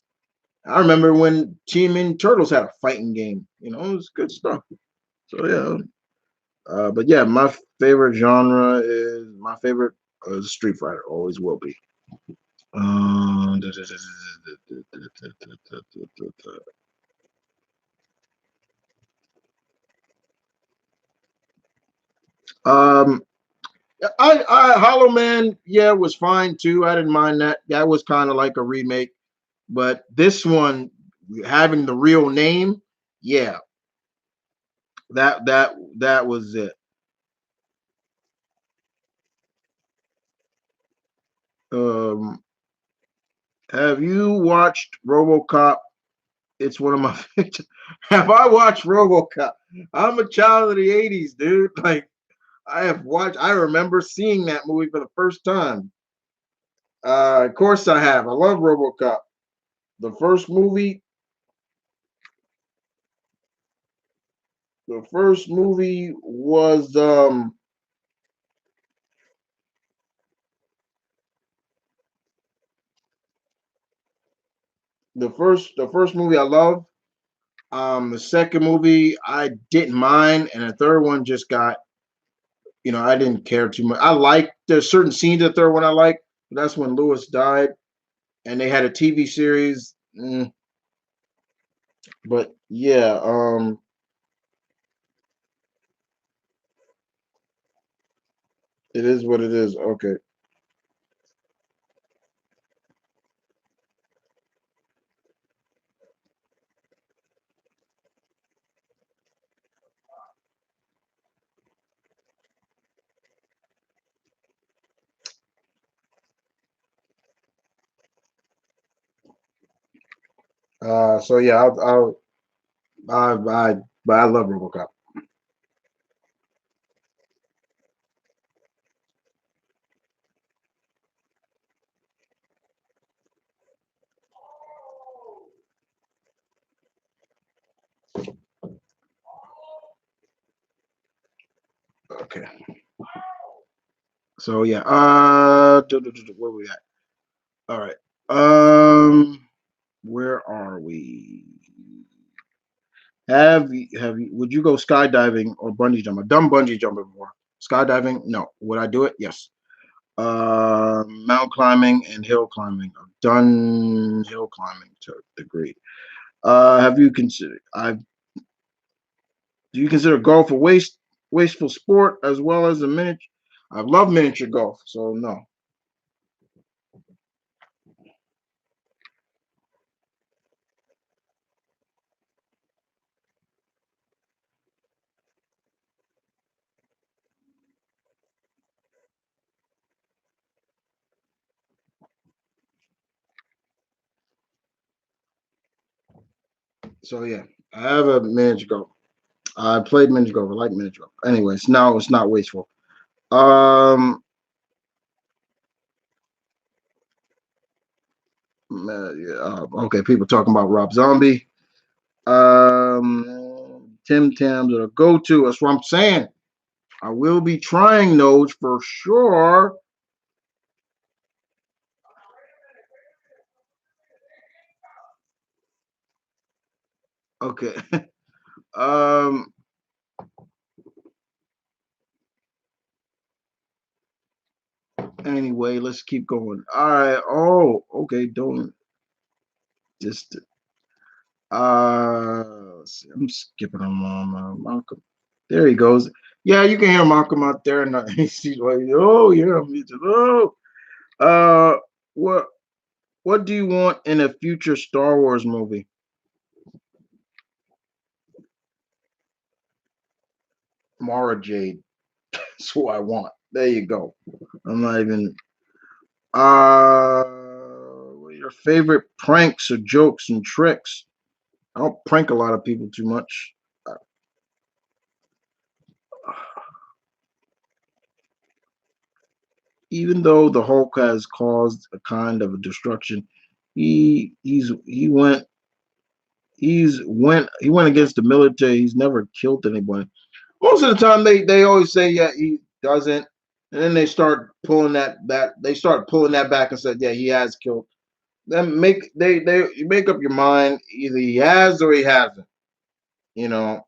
I remember when Team Ninja Turtles had a fighting game. It was good stuff. So yeah, but yeah, my favorite genre is my favorite Street Fighter. Always will be. Um, um, I Hollow Man, yeah, was fine too. I didn't mind that. That was kind of like a remake, but this one, having the real name, yeah, that was it. Um, have you watched RoboCop? It's one of my favorites. Have I watched RoboCop? I'm a child of the '80s, dude. Like I have watched. I remember seeing that movie for the first time. Of course, I have. I love RoboCop. The first movie. The first movie was the first movie I love. The second movie I didn't mind, and the third one just got, I didn't care too much. I liked there's certain scenes in the third one I like. But that's when Lewis died, and they had a TV series. But yeah, it is what it is. Okay. So yeah, but I love RoboCop. Okay. So yeah, where we at? All right. Where are we? Have you? Would you go skydiving or bungee jumping? I've done bungee jumping before. Skydiving, no. Would I do it? Yes. Mountain climbing and hill climbing. I've done hill climbing to a degree. Have you considered? Do you consider golf a wasteful sport as well as a miniature? I love miniature golf, so no. So yeah, I have a miniature golf. I played miniature golf. I like miniature golf. Anyways, no, it's not wasteful. Um, yeah, okay, people talking about Rob Zombie. Tim Tams are a go-to. That's what I'm saying. I will be trying those for sure. Okay. um. Anyway, let's keep going. All right. Oh, okay. Don't just. Let's see, I'm skipping along. Malcolm. There he goes. Yeah, you can hear Malcolm out there, and he's like, "Oh, yeah, me too." Oh, uh, what what do you want in a future Star Wars movie? Mara Jade. That's who I want. There you go. I'm not even. What are your favorite pranks or jokes and tricks? I don't prank a lot of people too much. Uh, Even though the Hulk has caused a kind of a destruction, he went against the military. He's never killed anybody. Most of the time, they always say yeah he doesn't, and then they start pulling that back and said yeah he has killed. Then they you make up your mind either he has or he hasn't. You know,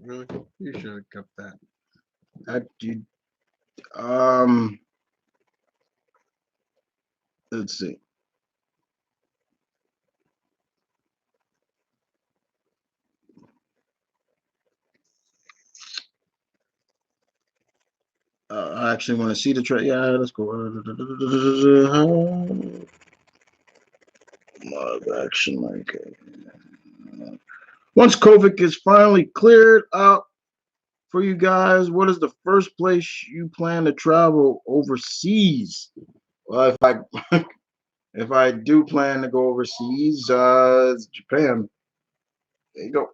really, you should have kept that. You, um, let's see. I actually want to see the trailer. Yeah, let's go. Live action like once COVID is finally cleared up, for you guys. What is the first place you plan to travel overseas? Well, if I if I do plan to go overseas, it's Japan. There you go.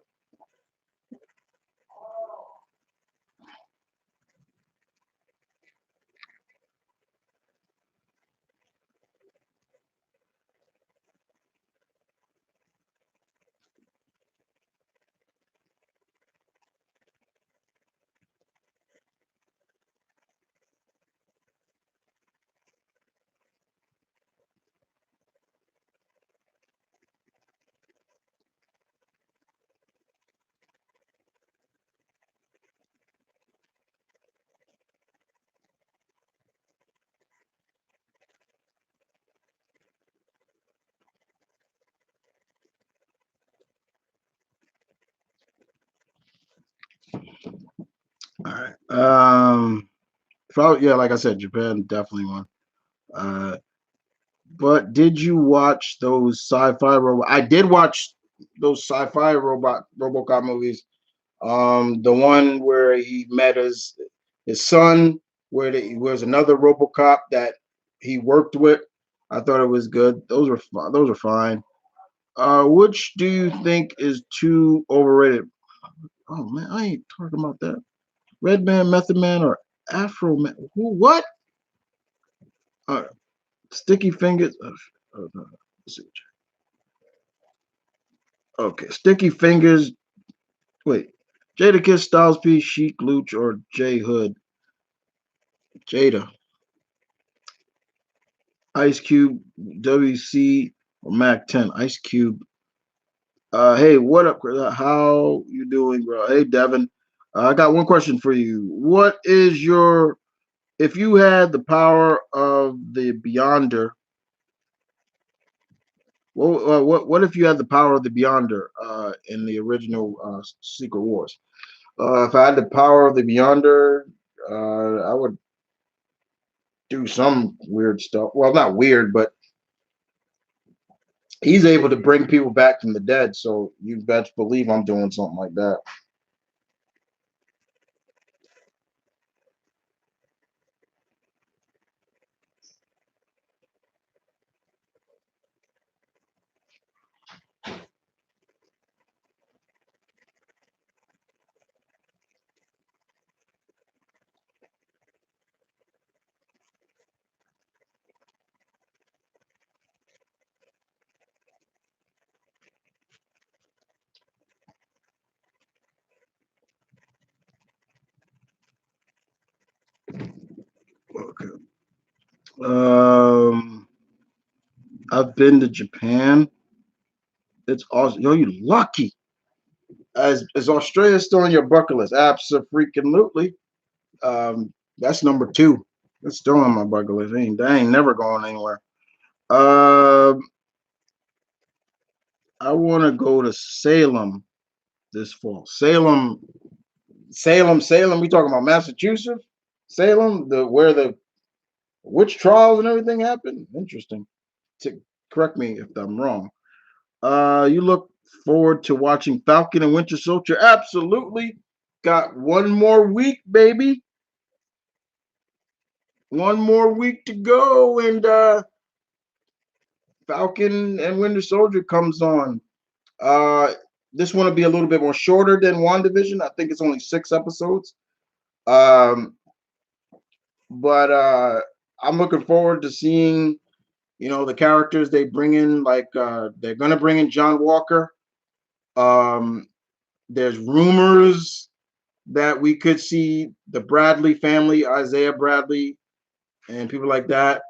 All right. Probably, yeah, like I said, Japan definitely one. Uh, but did you watch those sci-fi robot? I did watch those sci-fi RoboCop movies. The one where he met his son, where he was another RoboCop that he worked with. I thought it was good. Those were fine. Which do you think is too overrated? Oh man, I ain't talking about that. Red Man, Method Man, or Afro Man? Who? What? Uh, Sticky Fingers. Let's see. Okay, Sticky Fingers. Wait, Jada Kiss, Styles P, Sheik Luch, or J Hood? Jada. Ice Cube, WC, or Mac 10. Ice Cube. Hey, what up, Chris? How you doing, bro? Hey, Devin. I got one question for you. What is your if you had the power of the Beyonder? What if you had the power of the Beyonder in the original Secret Wars? If I had the power of the Beyonder, I would do some weird stuff. Well, not weird, but he's able to bring people back from the dead. So you best believe I'm doing something like that. Okay. Um, I've been to Japan. It's awesome. Yo, you lucky. As Australia still on your bucket list? Absolutely. That's number two. It's still on my bucket list. That ain't never going anywhere. Um, I want to go to Salem this fall. Salem. We talking about Massachusetts? Salem, the where the witch trials and everything happened. Interesting. To correct me if I'm wrong. You look forward to watching Falcon and Winter Soldier? Absolutely. Got one more week, baby. One more week to go, and Falcon and Winter Soldier comes on. Uh, this one will be a little bit more shorter than WandaVision. I think it's only 6 episodes. Um, but I'm looking forward to seeing, the characters they bring in. Like they're gonna bring in John Walker. Um, there's rumors that we could see the Bradley family, Isaiah Bradley, and people like that.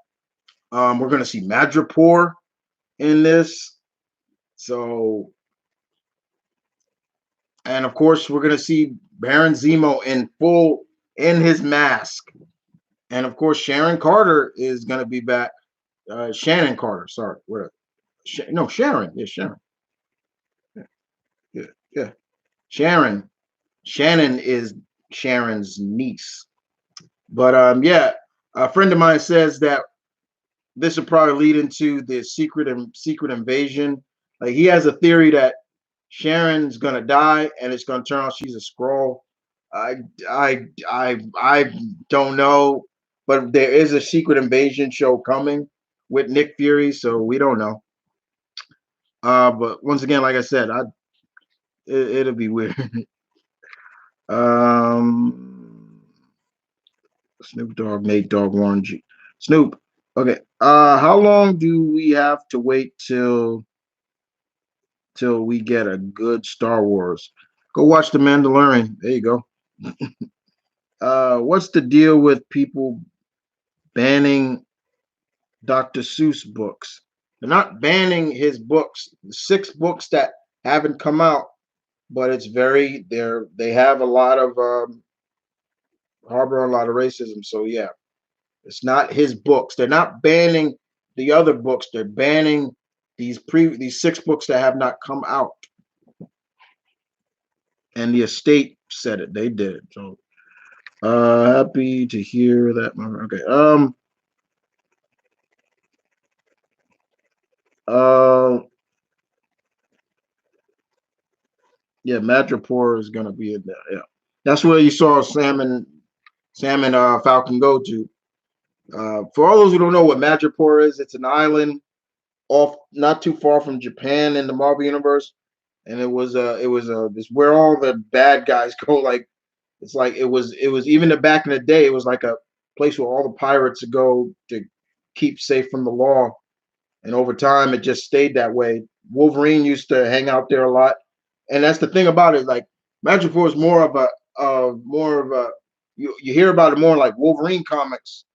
We're gonna see Madripoor in this. So, and of course, we're gonna see Baron Zemo in full in his mask, and of course, Sharon Carter is gonna be back. Shannon Carter, sorry, where? No, Sharon. Yeah, Sharon. Yeah, yeah, Sharon. Shannon is Sharon's niece. But yeah, a friend of mine says that this will probably lead into the secret invasion. Like he has a theory that Sharon's gonna die and it's gonna turn out she's a scroll. I I don't know, but there is a Secret Invasion show coming with Nick Fury, so we don't know. But once again, like I said, it'll be weird. um, Snoop Dogg, Nate Dogg, Warren G. Snoop. Okay. How long do we have to wait till we get a good Star Wars? Go watch The Mandalorian. There you go. What's the deal with people banning Dr. Seuss books? They're not banning his books. The 6 books that haven't come out, but it's very they have a lot of harbor a lot of racism. So yeah, it's not his books. They're not banning the other books. They're banning these 6 books that have not come out. And the estate said it. They did it. So happy to hear that. Okay. Uh yeah, Madripoor is gonna be in there. Yeah. That's where you saw Sam and Falcon go to. For all those who don't know what Madripoor is, it's an island off not too far from Japan in the Marvel universe, and it was it's where all the bad guys go. Like it was even back in the day, it was like a place where all the pirates go to keep safe from the law. And over time, it just stayed that way. Wolverine used to hang out there a lot, and that's the thing about it. Like Madripoor is more of a you hear about it more like Wolverine comics,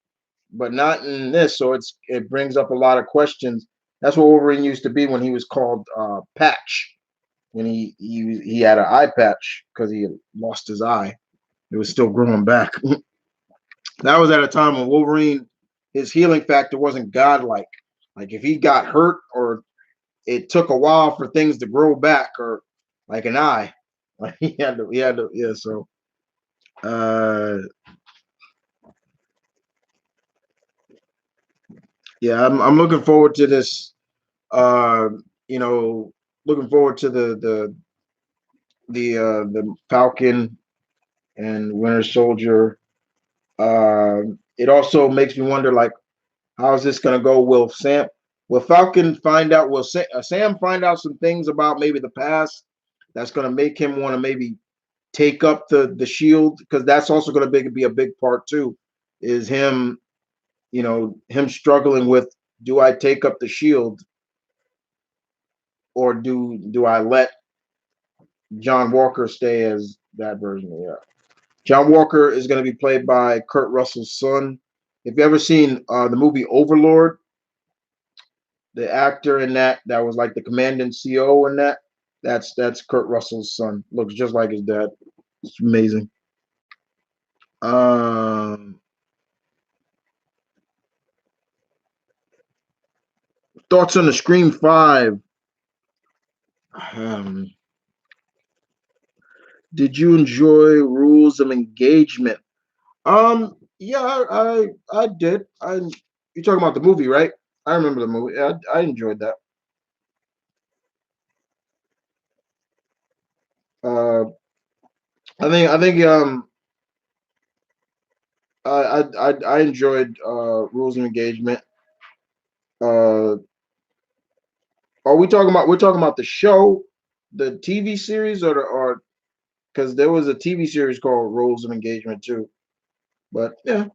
but not in this. So it brings up a lot of questions. That's what Wolverine used to be when he was called Patch. When he had an eye patch because he had lost his eye. It was still growing back. That was at a time when Wolverine, his healing factor wasn't godlike. Like if he got hurt or it took a while for things to grow back, or like an eye, like yeah. So uh, yeah, I'm looking forward to this. Uh, you know, looking forward to the Falcon and Winter Soldier. It also makes me wonder, like, how is this going to go? Will Falcon find out? Will Sam find out some things about maybe the past that's going to make him want to maybe take up the shield? Because that's also going to be a big part too. Is him, him struggling with, do I take up the shield or do I let John Walker stay as that version? Yeah. John Walker is going to be played by Kurt Russell's son. If you ever seen the movie Overlord, the actor in that was like the commanding CO in that's Kurt Russell's son. Looks just like his dad. It's amazing. Um, Thoughts on the Scream 5? Um, did you enjoy Rules of Engagement? Yeah, I did. You talking about the movie, right? I remember the movie. I enjoyed that. Uh, I think I enjoyed Rules of Engagement. Uh, are we talking about, we're talking about the show, the TV series, or because there was a TV series called Rules of Engagement too. But yeah,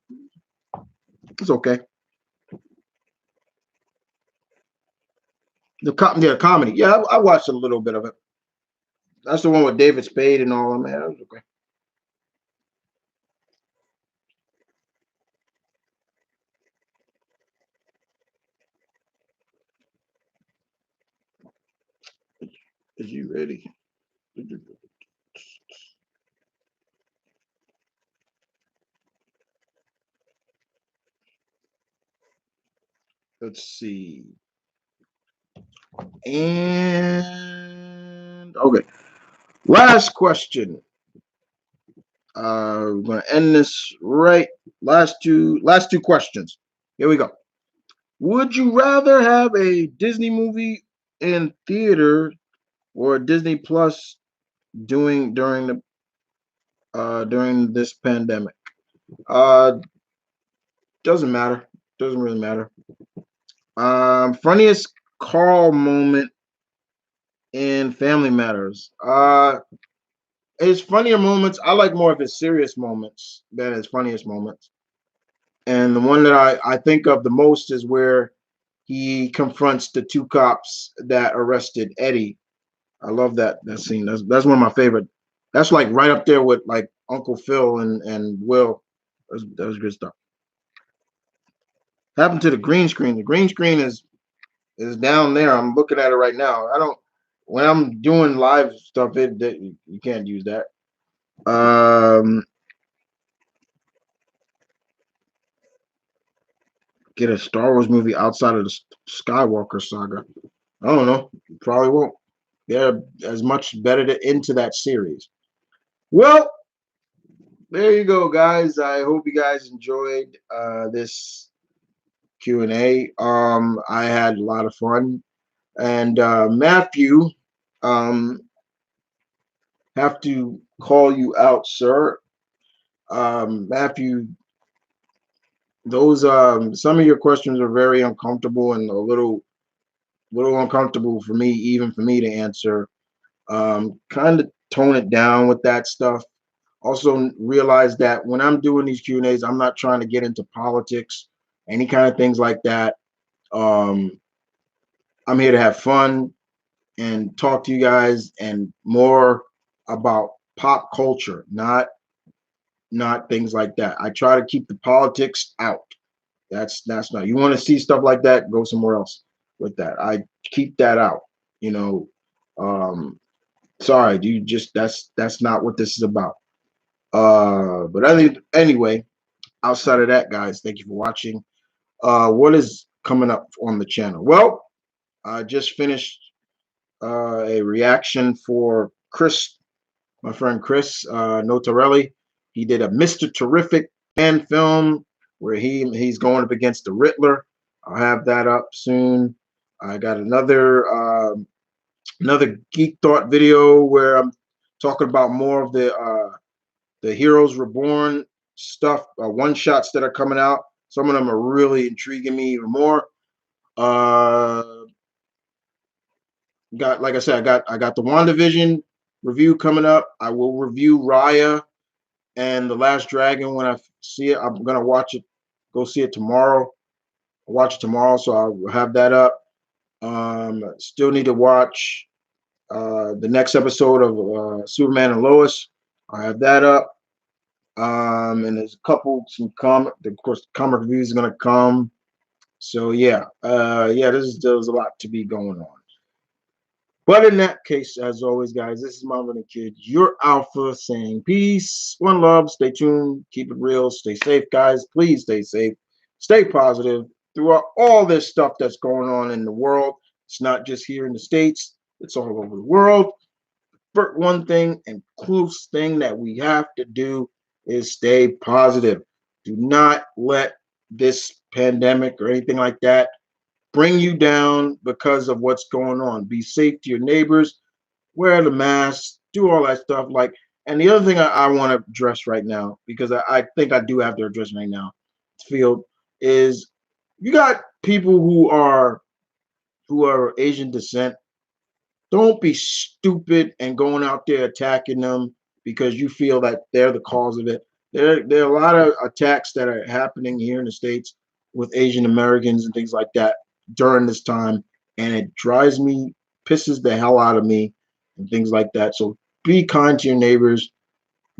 it's okay. Yeah, comedy. Yeah, I watched a little bit of it. That's the one with David Spade and all of them. Yeah, it was okay. Is you ready? Let's see. And okay, last question. We're gonna end this right. Last two questions. Here we go. Would you rather have a Disney movie in theater or Disney Plus doing during the during this pandemic? Uh, doesn't matter. Doesn't really matter. Funniest Carl moment in Family Matters. His funnier moments, I like more of his serious moments than his funniest moments. And the one that I think of the most is where he confronts the two cops that arrested Eddie. I love that scene. That's one of my favorite. That's like right up there with like Uncle Phil and Will. That was good stuff. Happened to the green screen. The green screen is down there. I'm looking at it right now. I don't when I'm doing live stuff. You can't use that. Um, get a Star Wars movie outside of the Skywalker saga. I don't know. Probably won't. They're as much better into that series. Well, there you go, guys. I hope you guys enjoyed this Q&A. I had a lot of fun, and Matthew, um, have to call you out, sir. Matthew, those some of your questions are very uncomfortable and a little uncomfortable for me, even for me to answer. Kind of tone it down with that stuff. Also realize that when I'm doing these Q&As, I'm not trying to get into politics, any kind of things like that. Um, I'm here to have fun and talk to you guys and more about pop culture, not things like that. I try to keep the politics out. That's not. You want to see stuff like that, go somewhere else with that. I keep that out. You know, um, sorry, you just that's not what this is about. But anyway, outside of that, guys, thank you for watching. What is coming up on the channel? Well, I just finished a reaction for Chris, my friend Chris Notarelli. He did a Mr. Terrific fan film where he's going up against the Riddler. I'll have that up soon. I got another Geek Thought video where I'm talking about more of the Heroes Reborn stuff, one shots that are coming out. Some of them are really intriguing me even more. Uh, got like I said, I got the WandaVision review coming up. I will review Raya and The Last Dragon when I see it. I'm gonna watch it, go see it tomorrow. I'll watch it tomorrow, so I'll have that up. Still need to watch the next episode of Superman and Lois. I have that up. And there's some comic, of course, comic reviews are gonna come. So yeah, there's a lot to be going on. But in that case, as always, guys, this is Marvin the Kid, your alpha, saying peace, one love, stay tuned, keep it real, stay safe, guys. Please stay safe, stay positive throughout all this stuff that's going on in the world. It's not just here in the States, it's all over the world. But one thing and close thing that we have to do is stay positive. Do not let this pandemic or anything like that bring you down because of what's going on. Be safe to your neighbors, wear the mask, do all that stuff. And the other thing I want to address right now, because I think I do have to address right now, field is you got people who are Asian descent. Don't be stupid and going out there attacking them because you feel that they're the cause of it. There are a lot of attacks that are happening here in the States with Asian Americans and things like that during this time, and it pisses the hell out of me, and things like that. So be kind to your neighbors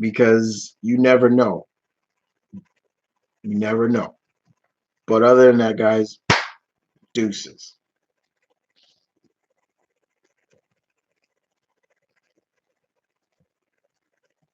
because you never know. You never know. But other than that, guys, deuces.